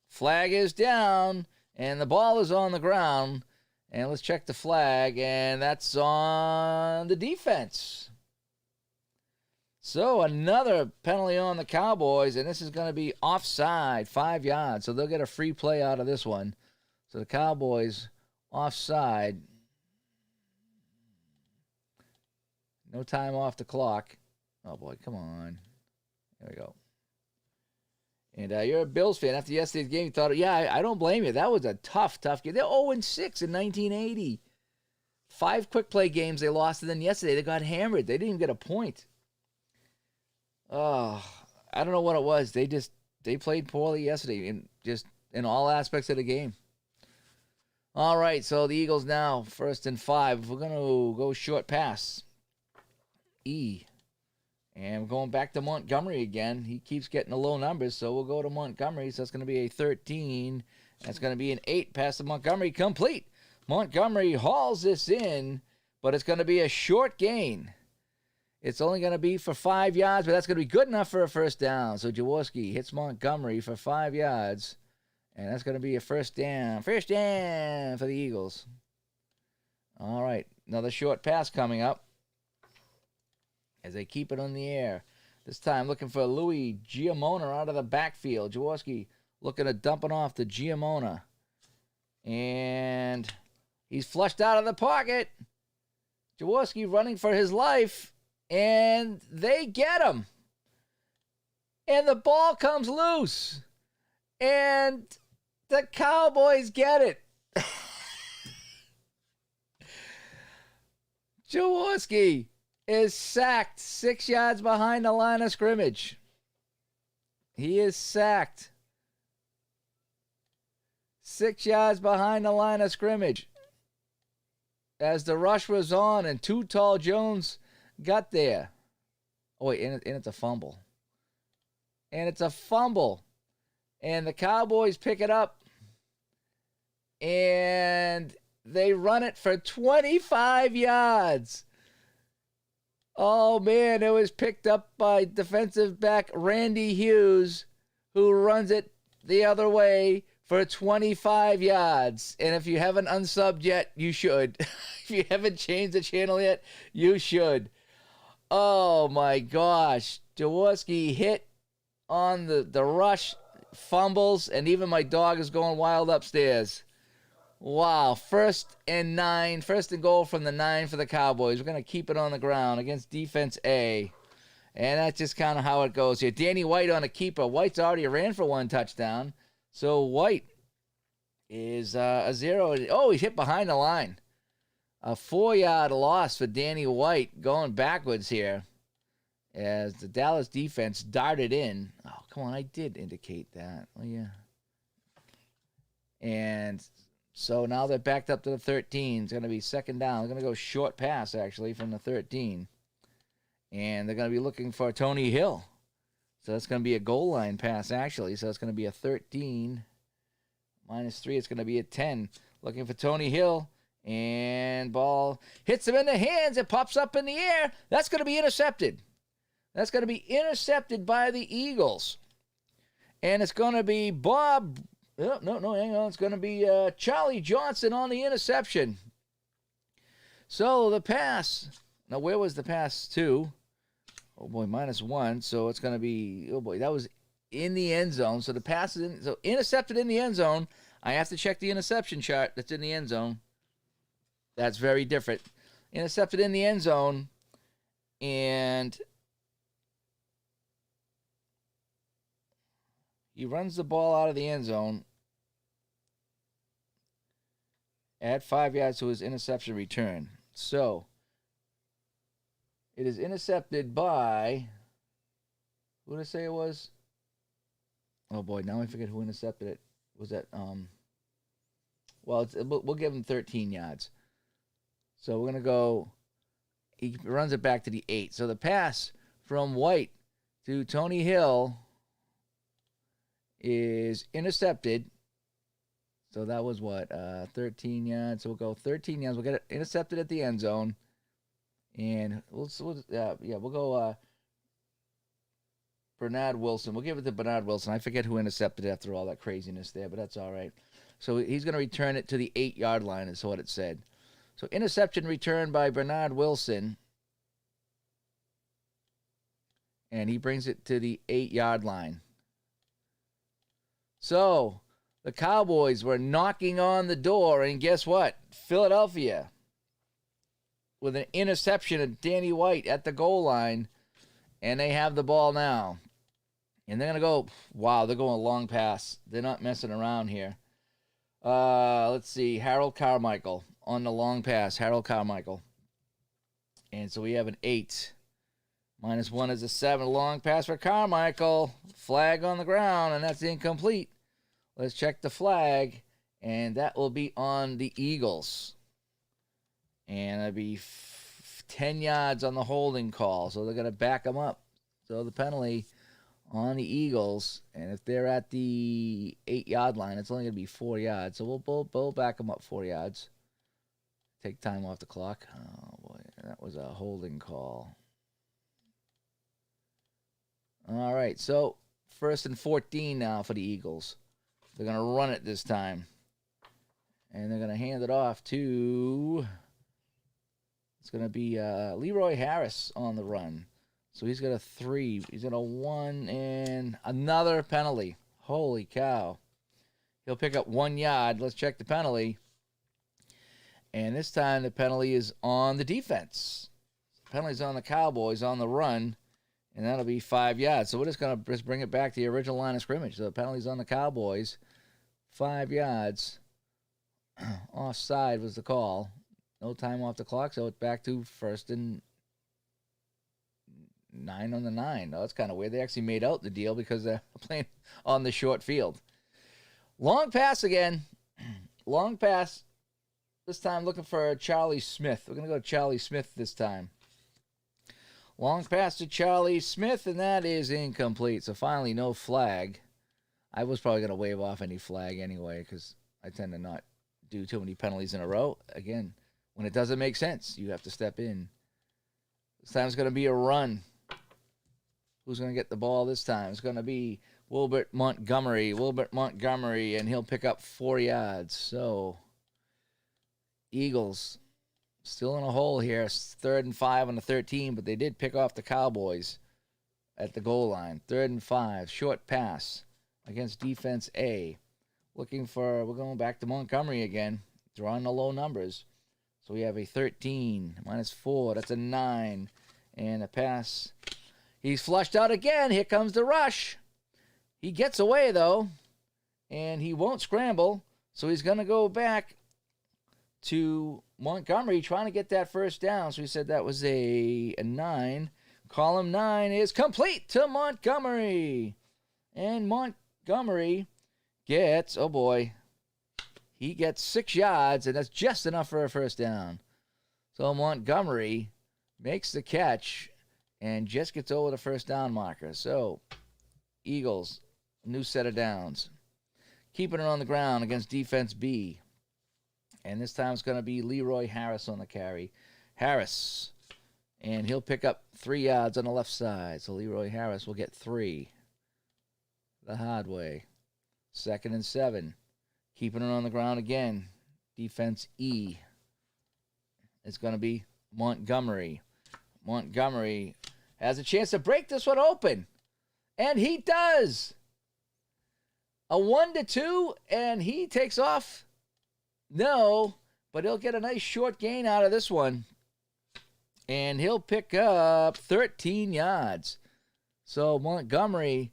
Flag is down, and the ball is on the ground. And let's check the flag, and that's on the defense. So another penalty on the Cowboys, and this is going to be offside, 5 yards. So they'll get a free play out of this one. So the Cowboys offside. No time off the clock. Oh, boy, come on. There we go. And you're a Bills fan. After yesterday's game, you thought, yeah, I don't blame you. That was a tough game. They're 0-6 in 1980. 5 quick play games they lost, and then yesterday they got hammered. They didn't even get a point. Oh, I don't know what it was. They played poorly yesterday, in all aspects of the game. All right, so the Eagles now, 1st and 5. We're going to go short pass. E. And we're going back to Montgomery again. He keeps getting the low numbers, so we'll go to Montgomery. So that's going to be a 13. That's going to be an 8. Pass to Montgomery, complete. Montgomery hauls this in, but it's going to be a short gain. It's only going to be for 5 yards, but that's going to be good enough for a first down. So Jaworski hits Montgomery for 5 yards, and that's going to be a first down. First down for the Eagles. All right, another short pass coming up as they keep it on the air. This time looking for Louis Giamona out of the backfield. Jaworski looking at dumping off to Giamona. And he's flushed out of the pocket. Jaworski running for his life. And they get him. And the ball comes loose. And the Cowboys get it. Jaworski is sacked 6 yards behind the line of scrimmage. He is sacked 6 yards behind the line of scrimmage. As the rush was on and Too Tall Jones got there. Oh, wait, and it's a fumble. And it's a fumble. And the Cowboys pick it up. And they run it for 25 yards. Oh, man, it was picked up by defensive back Randy Hughes, who runs it the other way for 25 yards. And if you haven't unsubbed yet, you should. If you haven't changed the channel yet, you should. Oh, my gosh. Jaworski hit on the rush, fumbles, and even my dog is going wild upstairs. Wow, 1st and 9. 1st and goal from the 9 for the Cowboys. We're going to keep it on the ground against defense A. And that's just kind of how it goes here. Danny White on a keeper. White's already ran for 1 touchdown. So White is a 0. Oh, he's hit behind the line. A 4-yard loss for Danny White going backwards here as the Dallas defense darted in. Oh, come on. I did indicate that. Oh, yeah. And so now they're backed up to the 13. It's going to be second down. They're going to go short pass, actually, from the 13. And they're going to be looking for Tony Hill. So that's going to be a goal line pass, actually. So it's going to be a 13 minus 3. It's going to be a 10. Looking for Tony Hill. And ball hits him in the hands. It pops up in the air. That's going to be intercepted. That's going to be intercepted by the Eagles. And it's going to be Bob. No, hang on. It's going to be Charlie Johnson on the interception. So the pass. Now, where was the pass to? Oh, boy, -1. So it's going to be, oh, boy, that was in the end zone. So the pass is in, so intercepted in the end zone. I have to check the interception chart that's in the end zone. That's very different. Intercepted in the end zone. And he runs the ball out of the end zone at 5 yards to his interception return. So it is intercepted by, who did I say it was? Oh boy, now I forget who intercepted it. Was that well, we'll give him 13 yards. So we're gonna go. He runs it back to the 8. So the pass from White to Tony Hill is intercepted. So that was what, 13 yards. So we'll go 13 yards. We'll get it intercepted at the end zone, and we'll go Bernard Wilson. We'll give it to Bernard Wilson. I forget who intercepted it after all that craziness there, but that's all right. So he's going to return it to the 8-yard line, is what it said. So interception returned by Bernard Wilson, and he brings it to the 8-yard line. So the Cowboys were knocking on the door, and guess what? Philadelphia, with an interception of Danny White at the goal line, and they have the ball now. And they're going to go, wow, they're going long pass. They're not messing around here. Let's see, Harold Carmichael on the long pass, Harold Carmichael. And so we have an 8. -1 is a 7. Long pass for Carmichael. Flag on the ground, and that's incomplete. Let's check the flag, and that will be on the Eagles. And it'll be 10 yards on the holding call, so they're going to back them up. So the penalty on the Eagles, and if they're at the 8-yard line, it's only going to be 4 yards. So we'll back them up 4 yards. Take time off the clock. Oh, boy, that was a holding call. All right, so 1st and 14 now for the Eagles. They're going to run it this time. And they're going to hand it off to, it's going to be Leroy Harris on the run. So he's got a 3. He's got a 1 and another penalty. Holy cow. He'll pick up 1 yard. Let's check the penalty. And this time the penalty is on the defense. The penalty's on the Cowboys on the run. And that'll be 5 yards. So we're just going to bring it back to the original line of scrimmage. So the penalty's on the Cowboys. 5 yards. Offside was the call. No time off the clock, so it's back to 1st and 9 on the 9. Oh, that's kind of weird. They actually made out the deal because they're playing on the short field. Long pass again. Long pass. This time looking for Charlie Smith. We're going to go Charlie Smith this time. Long pass to Charlie Smith, and that is incomplete. So finally, no flag. I was probably going to wave off any flag anyway because I tend to not do too many penalties in a row. Again, when it doesn't make sense, you have to step in. This time it's going to be a run. Who's going to get the ball this time? It's going to be Wilbert Montgomery. And he'll pick up 4 yards. So, Eagles still in a hole here. 3rd and 5 on the 13, but they did pick off the Cowboys at the goal line. 3rd and 5. Short pass against defense A. We're going back to Montgomery again. Drawing the low numbers. So we have a 13 -4. That's a 9. And a pass. He's flushed out again. Here comes the rush. He gets away, though. And he won't scramble. So he's going to go back to Montgomery trying to get that first down. So we said that was a 9. Column 9 is complete to Montgomery. And Montgomery gets, oh boy, he gets 6 yards, and that's just enough for a first down. So Montgomery makes the catch and just gets over the first down marker. So Eagles, new set of downs. Keeping it on the ground against defense B. And this time it's going to be Leroy Harris on the carry. Harris. And he'll pick up 3 yards on the left side. So Leroy Harris will get 3 the hard way. 2nd and 7. Keeping it on the ground again. Defense E. It's going to be Montgomery. Montgomery has a chance to break this one open. And he does. A 1-2, and he takes off. No, but he'll get a nice short gain out of this one. And he'll pick up 13 yards. So Montgomery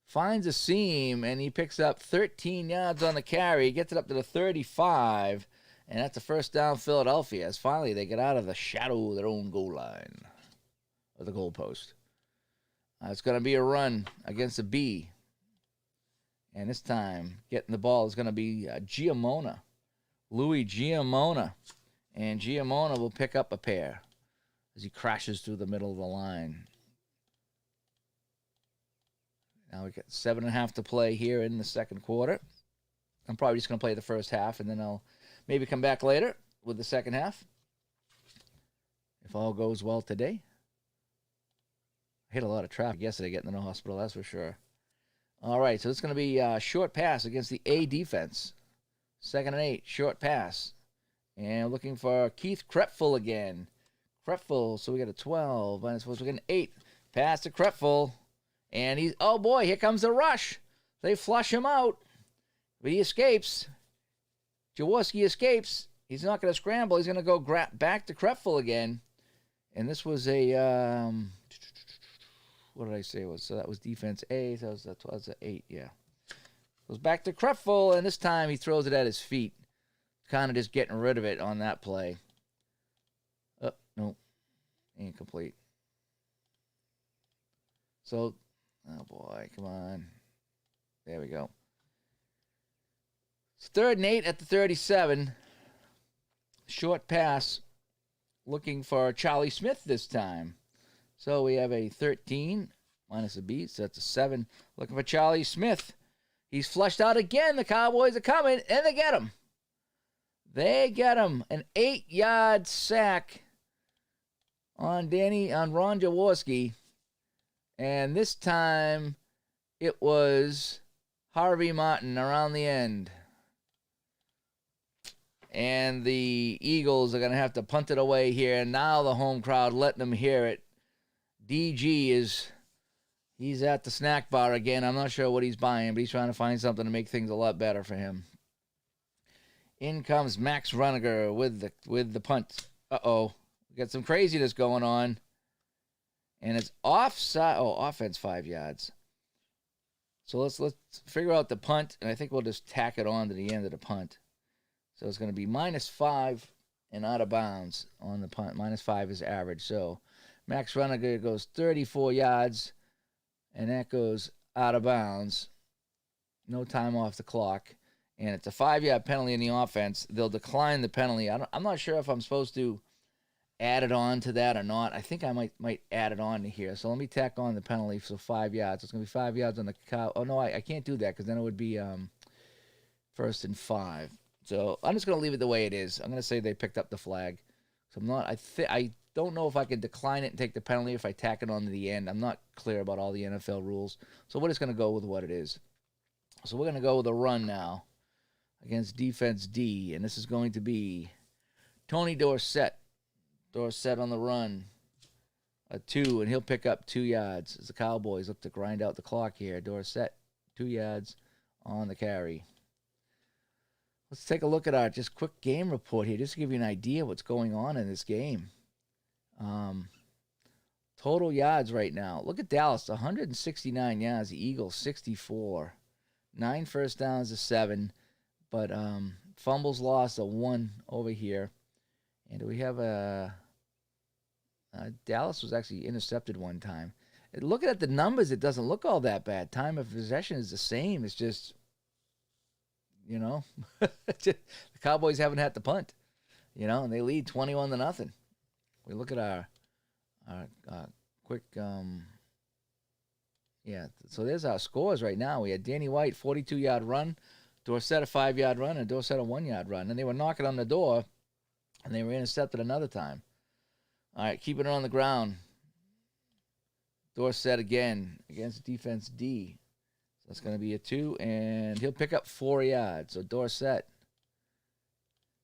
finds a seam, and he picks up 13 yards on the carry. He gets it up to the 35, and that's the first down Philadelphia, as finally they get out of the shadow of their own goal line, or the goal post. It's going to be a run against a B. And this time, getting the ball is going to be Giamona. Louis Giamona. And Giamona will pick up a pair as he crashes through the middle of the line. Now we got 7.5 to play here in the second quarter. I'm probably just going to play the first half, and then I'll maybe come back later with the second half, if all goes well today. I hit a lot of traffic yesterday getting to the hospital, that's for sure. All right, so it's going to be a short pass against the A defense. 2nd and 8, short pass. And looking for Keith Krepfel again. Krepfel, so we got a 12. Minus 4, so we got an 8. Pass to Krepfel. And he's, oh boy, here comes the rush. They flush him out. But he escapes. Jaworski escapes. He's not going to scramble. He's going to go back to Krepfel again. And this was a, what did I say? So that was defense A. So that was an 8, yeah. Goes back to Krepfel, and this time he throws it at his feet. Kind of just getting rid of it on that play. Oh, no. Incomplete. So, oh boy, come on. There we go. It's 3rd and 8 at the 37. Short pass. Looking for Charlie Smith this time. So we have a 13 minus a B, so that's a 7. Looking for Charlie Smith. He's flushed out again. The Cowboys are coming, and they get him. They get him. An 8-yard sack on Ron Jaworski. And this time it was Harvey Martin around the end. And the Eagles are going to have to punt it away here. And now the home crowd letting them hear it. DG he's at the snack bar again. I'm not sure what he's buying, but he's trying to find something to make things a lot better for him. In comes Max Runiger with the punt. Uh-oh. We got some craziness going on. And it's offside. Oh, offense 5 yards. So let's figure out the punt, and I think we'll just tack it on to the end of the punt. So it's going to be -5 and out of bounds on the punt. -5 is average. So Max Runiger goes 34 yards, and that goes out of bounds. No time off the clock. And it's a 5-yard penalty in the offense. They'll decline the penalty. I'm not sure if I'm supposed to add it on to that or not. I think I might add it on to here. So let me tack on the penalty for 5 yards. It's going to be 5 yards on the cow. Oh, no, I can't do that because then it would be 1st and 5. So I'm just going to leave it the way it is. I'm going to say they picked up the flag. So I don't know if I can decline it and take the penalty if I tack it on to the end. I'm not clear about all the NFL rules. So we're just going to go with what it is. So we're going to go with a run now against defense D. And this is going to be Tony Dorsett. Dorsett on the run. A 2, and he'll pick up 2 yards as the Cowboys look to grind out the clock here. Dorsett, 2 yards on the carry. Let's take a look at our just quick game report here, just to give you an idea of what's going on in this game. Total yards right now. Look at Dallas, 169 yards. The Eagles, 64. 9 first downs to 7. But fumbles lost, a 1 over here. And do we have a Dallas was actually intercepted one time. Looking at the numbers, it doesn't look all that bad. Time of possession is the same. It's just, the Cowboys haven't had to punt, and they lead 21-0. We look at our quick, so there's our scores right now. We had Danny White, 42-yard run, Dorsett, a 5-yard run, and Dorsett, a 1-yard run. And they were knocking on the door, and they were intercepted another time. All right, keeping it on the ground. Dorsett again against defense D. So that's going to be a 2, and he'll pick up 4 yards. So Dorsett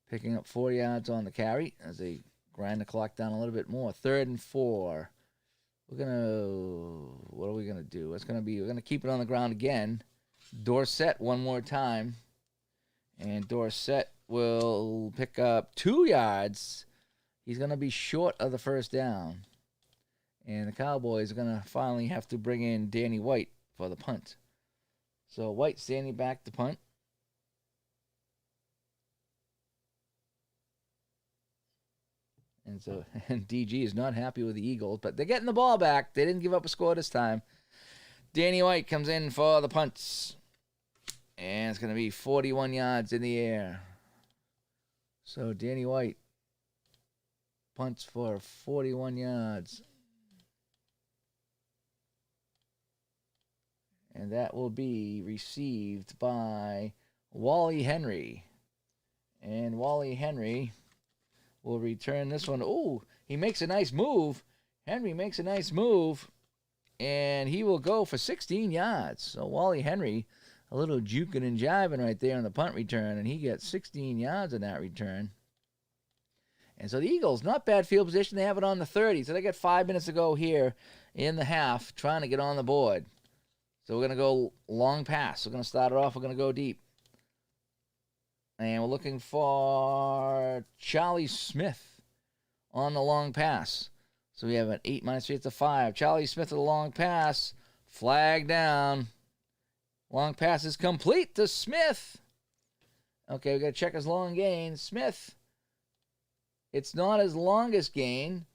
picking up 4 yards on the carry as they grind the clock down a little bit more. 3rd and 4. What are we going to do? We're going to keep it on the ground again. Dorsett one more time. And Dorsett will pick up 2 yards. He's going to be short of the first down. And the Cowboys are going to finally have to bring in Danny White for the punt. So White standing back to punt. And DG is not happy with the Eagles, but they're getting the ball back. They didn't give up a score this time. Danny White comes in for the punts. And it's going to be 41 yards in the air. So Danny White punts for 41 yards. And that will be received by Wally Henry. And Wally Henry will return this one. Oh, he makes a nice move. Henry makes a nice move. And he will go for 16 yards. So Wally Henry, a little juking and jiving right there on the punt return. And he gets 16 yards on that return. And so the Eagles, not bad field position. They have it on the 30. So they got 5 minutes to go here in the half trying to get on the board. So we're going to go long pass. We're going to start it off. We're going to go deep. And we're looking for Charlie Smith on the long pass. So we have an 8 minus 3. It's a 5. Charlie Smith with a long pass. Flag down. Long pass is complete to Smith. Okay, we got to check his long gain. Smith. It's not his longest gain,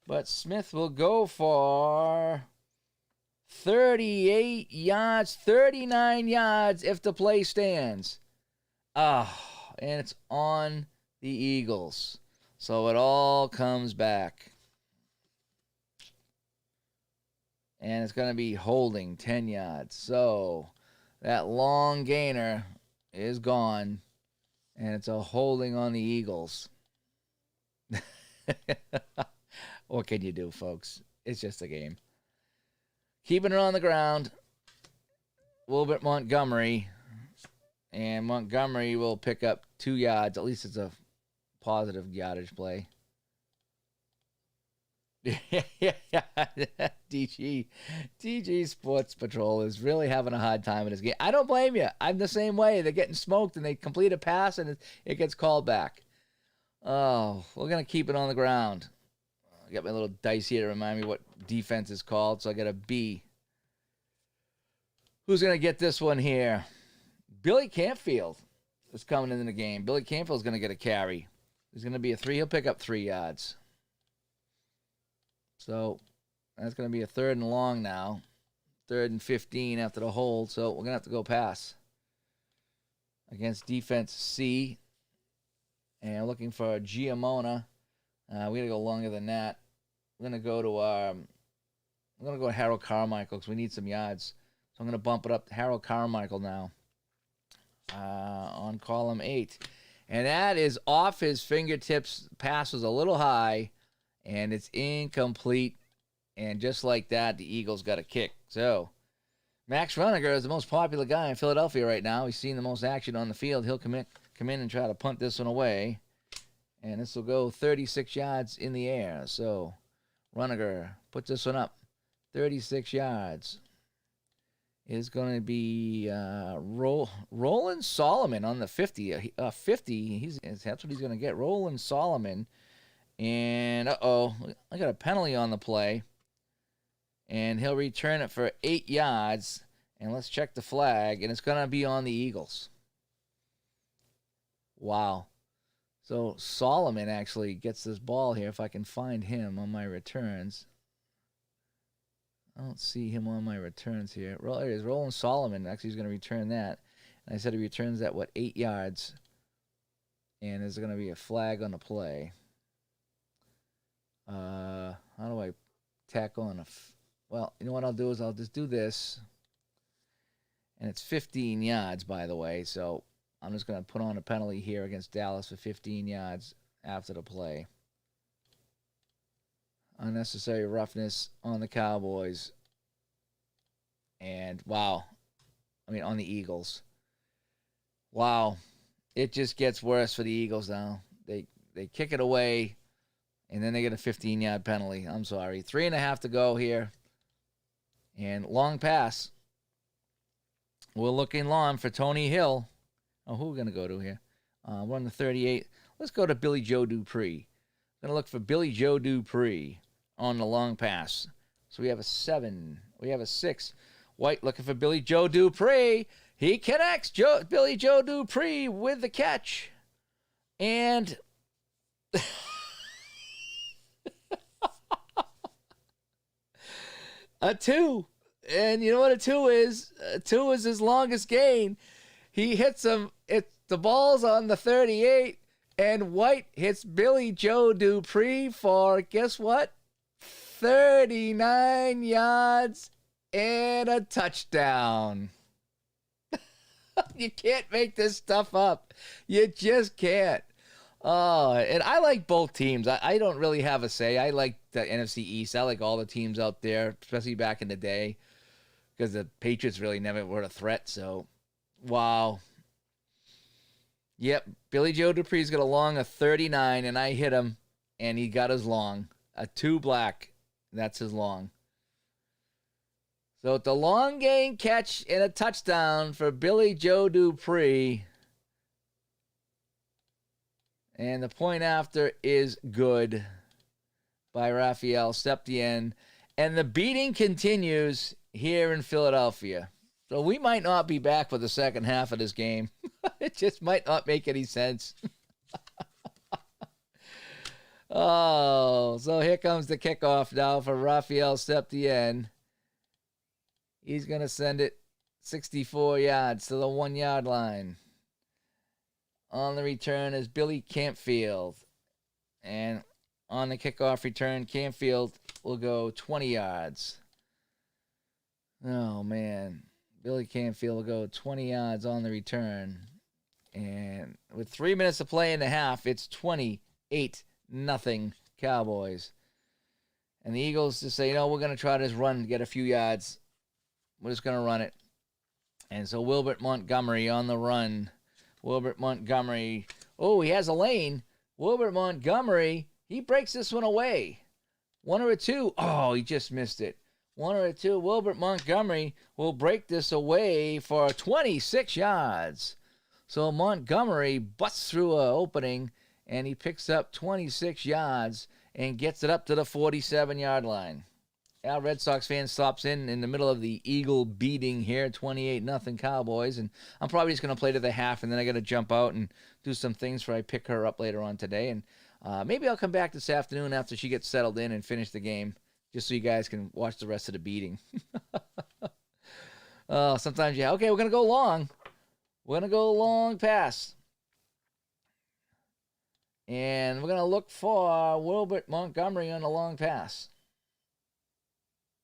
but Smith will go for 38 yards, 39 yards if the play stands. And it's on the Eagles. So it all comes back. And it's going to be holding 10 yards. So that long gainer is gone. And it's a holding on the Eagles. What can you do, folks? It's just a game. Keeping it on the ground. Wilbert Montgomery. And Montgomery will pick up 2 yards. At least it's a positive yardage play. DG Sports Patrol is really having a hard time in this game. I don't blame you. I'm the same way. They're getting smoked and they complete a pass and it gets called back. Oh, we're going to keep it on the ground. I got my little dice here to remind me what defense is called, so I got a B. Who's going to get this one here? Billy Campfield is coming into the game. Billy Campfield is going to get a carry. There's going to be a 3. He'll pick up 3 yards. So that's going to be a 3rd and long now. 3rd and 15 after the hold. So we're going to have to go pass against defense C. And looking for Giamona. We got to go longer than that. We're going to go to Harold Carmichael because we need some yards. So I'm going to bump it up to Harold Carmichael now. On column 8. And that is off his fingertips. Pass was a little high, and it's incomplete. And just like that, the Eagles got a kick. So Max Runiger is the most popular guy in Philadelphia right now. He's seen the most action on the field. He'll come in and try to punt this one away. And this will go 36 yards in the air. So Runiger puts this one up. 36 yards. Is going to be Roland Solomon on the 50. 50. That's what he's going to get. Roland Solomon. And, I got a penalty on the play. And he'll return it for 8 yards. And let's check the flag. And it's going to be on the Eagles. Wow. So Solomon actually gets this ball here if I can find him on my returns. I don't see him on my returns here. There it is. Roland Solomon actually is going to return that. And I said he returns that, 8 yards. And there's going to be a flag on the play. How do I tack on well, you know what I'll do is I'll just do this. And it's 15 yards, by the way. So I'm just going to put on a penalty here against Dallas for 15 yards after the play. Unnecessary roughness on the Cowboys. And, wow. I mean, on the Eagles. Wow. It just gets worse for the Eagles now. They kick it away, and then they get a 15-yard penalty. I'm sorry. 3.5 to go here. And long pass. We're looking long for Tony Hill. Oh, who are we going to go to here? We're on the 38. Let's go to Billy Joe Dupree. Going to look for Billy Joe Dupree on the long pass. So we have a 7. We have a 6. White looking for Billy Joe Dupree. He connects Billy Joe Dupree with the catch. And a 2. And you know what a 2 is? A 2 is his longest gain. He hits him. The ball's on the 38. And White hits Billy Joe Dupree for, guess what? 39 yards and a touchdown. You can't make this stuff up. You just can't. Oh, and I like both teams. I don't really have a say. I like the NFC East. I like all the teams out there, especially back in the day, because the Patriots really never were a threat. So, wow. Yep, Billy Joe Dupree's got a long of 39, and I hit him, and he got his long. A 2 black. That's his long. So it's a long gain catch and a touchdown for Billy Joe Dupree. And the point after is good by Raphael Septien. And the beating continues here in Philadelphia. So we might not be back for the second half of this game. It just might not make any sense. Oh, so here comes the kickoff now for Raphael Septien. He's going to send it 64 yards to the 1-yard line. On the return is Billy Campfield. And on the kickoff return, Campfield will go 20 yards. Oh, man. Billy Campfield will go 20 yards on the return. And with 3 minutes to play in the half, it's 28-0 Cowboys. And the Eagles just say, we're going to try this run to get a few yards. We're just going to run it. And so Wilbert Montgomery on the run. Wilbert Montgomery. Oh, he has a lane. Wilbert Montgomery, he breaks this one away. 1 or a 2. Oh, he just missed it. 1 or a 2. Wilbert Montgomery will break this away for 26 yards. So Montgomery busts through an opening, and he picks up 26 yards and gets it up to the 47-yard line. Our Red Sox fan stops in the middle of the Eagle beating here, 28-0 Cowboys, and I'm probably just going to play to the half, and then I got to jump out and do some things before I pick her up later on today, and maybe I'll come back this afternoon after she gets settled in and finish the game, just so you guys can watch the rest of the beating. Sometimes, yeah, okay, we're going to go long. We're going to go long pass. And we're going to look for Wilbert Montgomery on the long pass.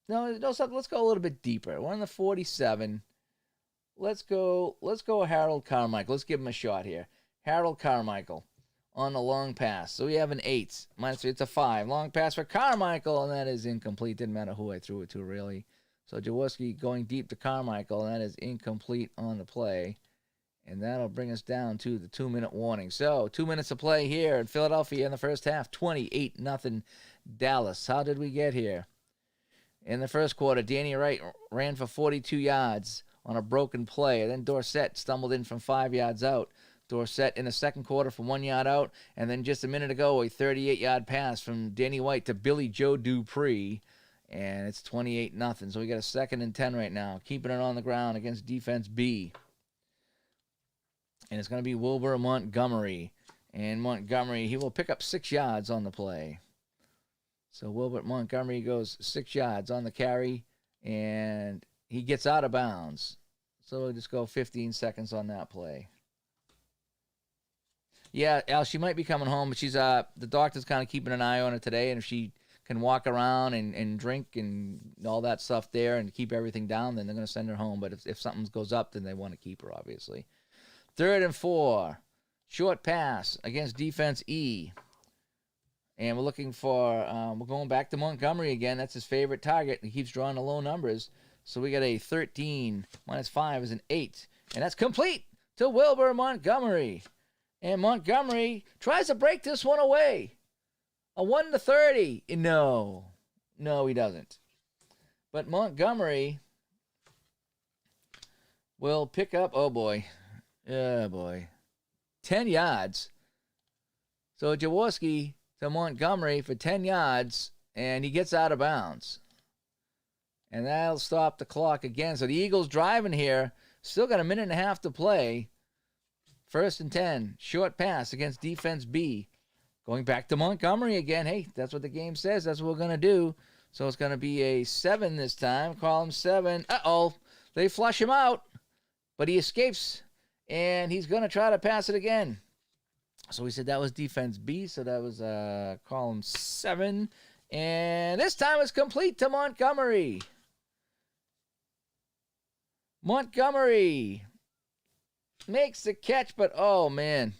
No, let's go a little bit deeper. We're on the 47. Let's go Harold Carmichael. Let's give him a shot here. Harold Carmichael on the long pass. So we have an 8. Minus 3, it's a 5. Long pass for Carmichael, and that is incomplete. Didn't matter who I threw it to, really. So Jaworski going deep to Carmichael, and that is incomplete on the play. And that'll bring us down to the 2-minute warning. So 2 minutes to play here in Philadelphia in the first half. 28-0 Dallas. How did we get here? In the first quarter, Danny Wright ran for 42 yards on a broken play. And then Dorsett stumbled in from 5 yards out. Dorsett in the second quarter from 1 yard out. And then just a minute ago, a 38-yard pass from Danny White to Billy Joe Dupree. And it's 28-0. So we got a 2nd and 10 right now. Keeping it on the ground against defense B. And it's going to be Wilbur Montgomery. And Montgomery, he will pick up 6 yards on the play. So Wilbur Montgomery goes 6 yards on the carry, and he gets out of bounds. So we'll just go 15 seconds on that play. Yeah, Al, she might be coming home, but she's the doctor's kind of keeping an eye on her today, and if she can walk around and drink and all that stuff there and keep everything down, then they're going to send her home. But if something goes up, then they want to keep her, obviously. 3rd and 4. Short pass against defense E. And we're looking for, we're going back to Montgomery again. That's his favorite target. He keeps drawing the low numbers. So we got a 13 minus 5 is an 8. And that's complete to Wilbur Montgomery. And Montgomery tries to break this one away. A 1-30. No, he doesn't. But Montgomery will pick up, oh boy, 10 yards. So Jaworski to Montgomery for 10 yards, and he gets out of bounds. And that'll stop the clock again. So the Eagles driving here, still got a minute and a half to play. 1st and 10, short pass against defense B. Going back to Montgomery again. Hey, that's what the game says. That's what we're going to do. So it's going to be a 7 this time. Call him 7. Uh-oh. They flush him out. But he escapes. And he's going to try to pass it again. So we said that was defense B. So that was column 7. And this time it's complete to Montgomery. Montgomery makes the catch, but oh, man.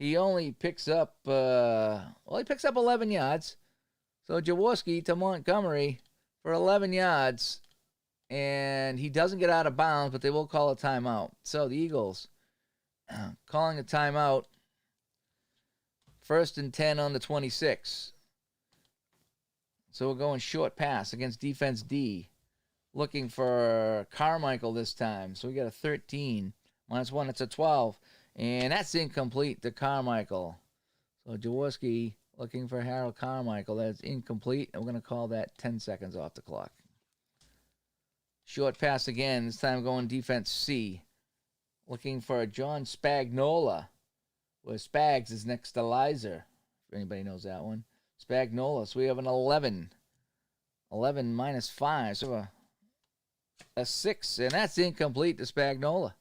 He only picks up, he picks up 11 yards. So Jaworski to Montgomery for 11 yards. And he doesn't get out of bounds, but they will call a timeout. So the Eagles calling a timeout. 1st and 10 on the 26. So we're going short pass against defense D. Looking for Carmichael this time. So we got a 13. Minus 1, it's a 12. And that's incomplete to Carmichael. So Jaworski looking for Harold Carmichael. That's incomplete. And we're going to call that 10 seconds off the clock. Short pass again. This time going defense C. Looking for John Spagnola. Where Spags is next to Lizer. If anybody knows that one. Spagnola. So we have an 11. 11 minus 5. So a 6. And that's incomplete to Spagnola.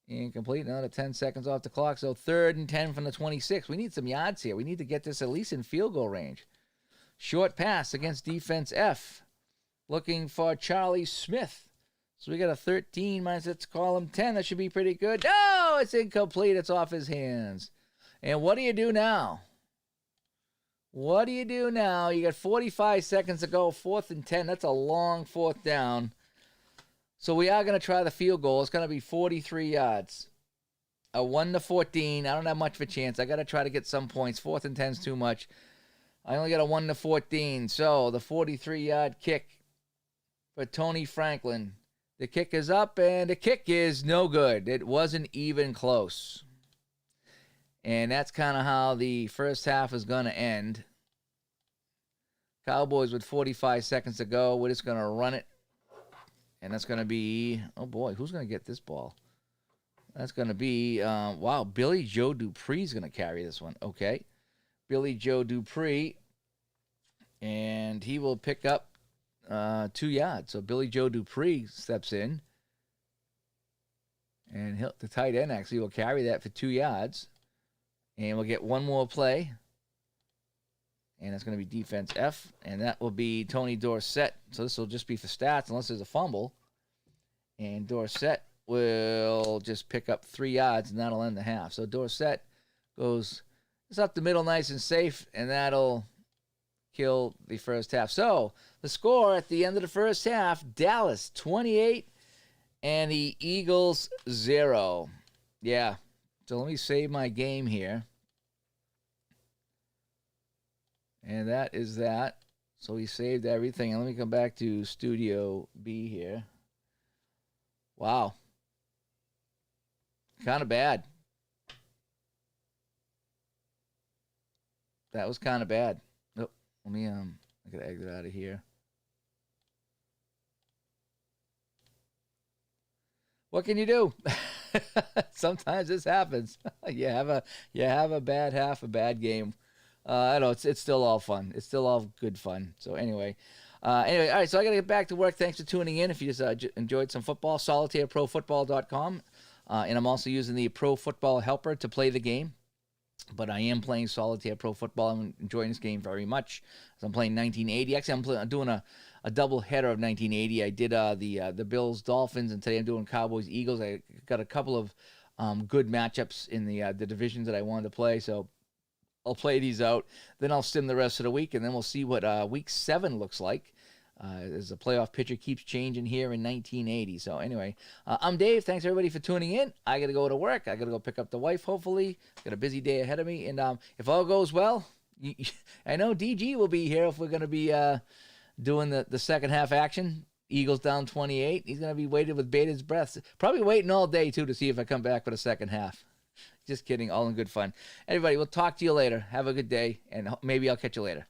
Incomplete. Another 10 seconds off the clock. So 3rd and 10 from the 26. We need some yards here. We need to get this at least in field goal range. Short pass against defense F. Looking for Charlie Smith. So we got a 13 minus, let's call him 10. That should be pretty good. No, it's incomplete. It's off his hands. And what do you do now? What do you do now? You got 45 seconds to go. 4th and 10. That's a long 4th down. So we are going to try the field goal. It's going to be 43 yards. A 1-14. I don't have much of a chance. I got to try to get some points. 4th and 10 is too much. I only got a 1-14. So the 43-yard kick for Tony Franklin. The kick is up, and the kick is no good. It wasn't even close. And that's kind of how the first half is going to end. Cowboys with 45 seconds to go. We're just going to run it. And that's going to be, oh boy, who's going to get this ball? That's going to be, wow, Billy Joe Dupree's going to carry this one. Okay. Billy Joe Dupree. And he will pick up 2 yards. So Billy Joe Dupree steps in. And the tight end actually will carry that for 2 yards. And we'll get one more play. And that's going to be defense F. And that will be Tony Dorsett. So this will just be for stats unless there's a fumble. And Dorsett will just pick up 3 yards, and that'll end the half. So Dorsett goes it's up the middle nice and safe, and that'll kill the first half. So the score at the end of the first half, Dallas 28 and the Eagles 0. Yeah. So let me save my game here. And that is that. So we saved everything. And let me come back to Studio B here. Wow. Kind of bad. That was kind of bad. Oh, let me, I gotta exit out of here. What can you do? Sometimes this happens. you have a bad half, a bad game. I know it's still all fun. It's still all good fun. So anyway, all right. So I gotta get back to work. Thanks for tuning in. If you just enjoyed some football, solitaireprofootball.com, and I'm also using the Pro Football Helper to play the game. But I am playing Solitaire Pro Football. I'm enjoying this game very much. So I'm playing 1980. Actually, I'm doing a double header of 1980. I did the Bills Dolphins, and today I'm doing Cowboys Eagles. I got a couple of good matchups in the divisions that I wanted to play. So I'll play these out. Then I'll sim the rest of the week, and then we'll see what Week 7 looks like. As the playoff picture keeps changing here in 1980. So anyway, I'm Dave. Thanks everybody for tuning in. I got to go to work. I got to go pick up the wife, hopefully. Got a busy day ahead of me. And if all goes well, I know DG will be here if we're going to be doing the second half action. Eagles down 28. He's going to be waiting with bated breath. Probably waiting all day, too, to see if I come back for the second half. Just kidding. All in good fun. Everybody, we'll talk to you later. Have a good day, and maybe I'll catch you later.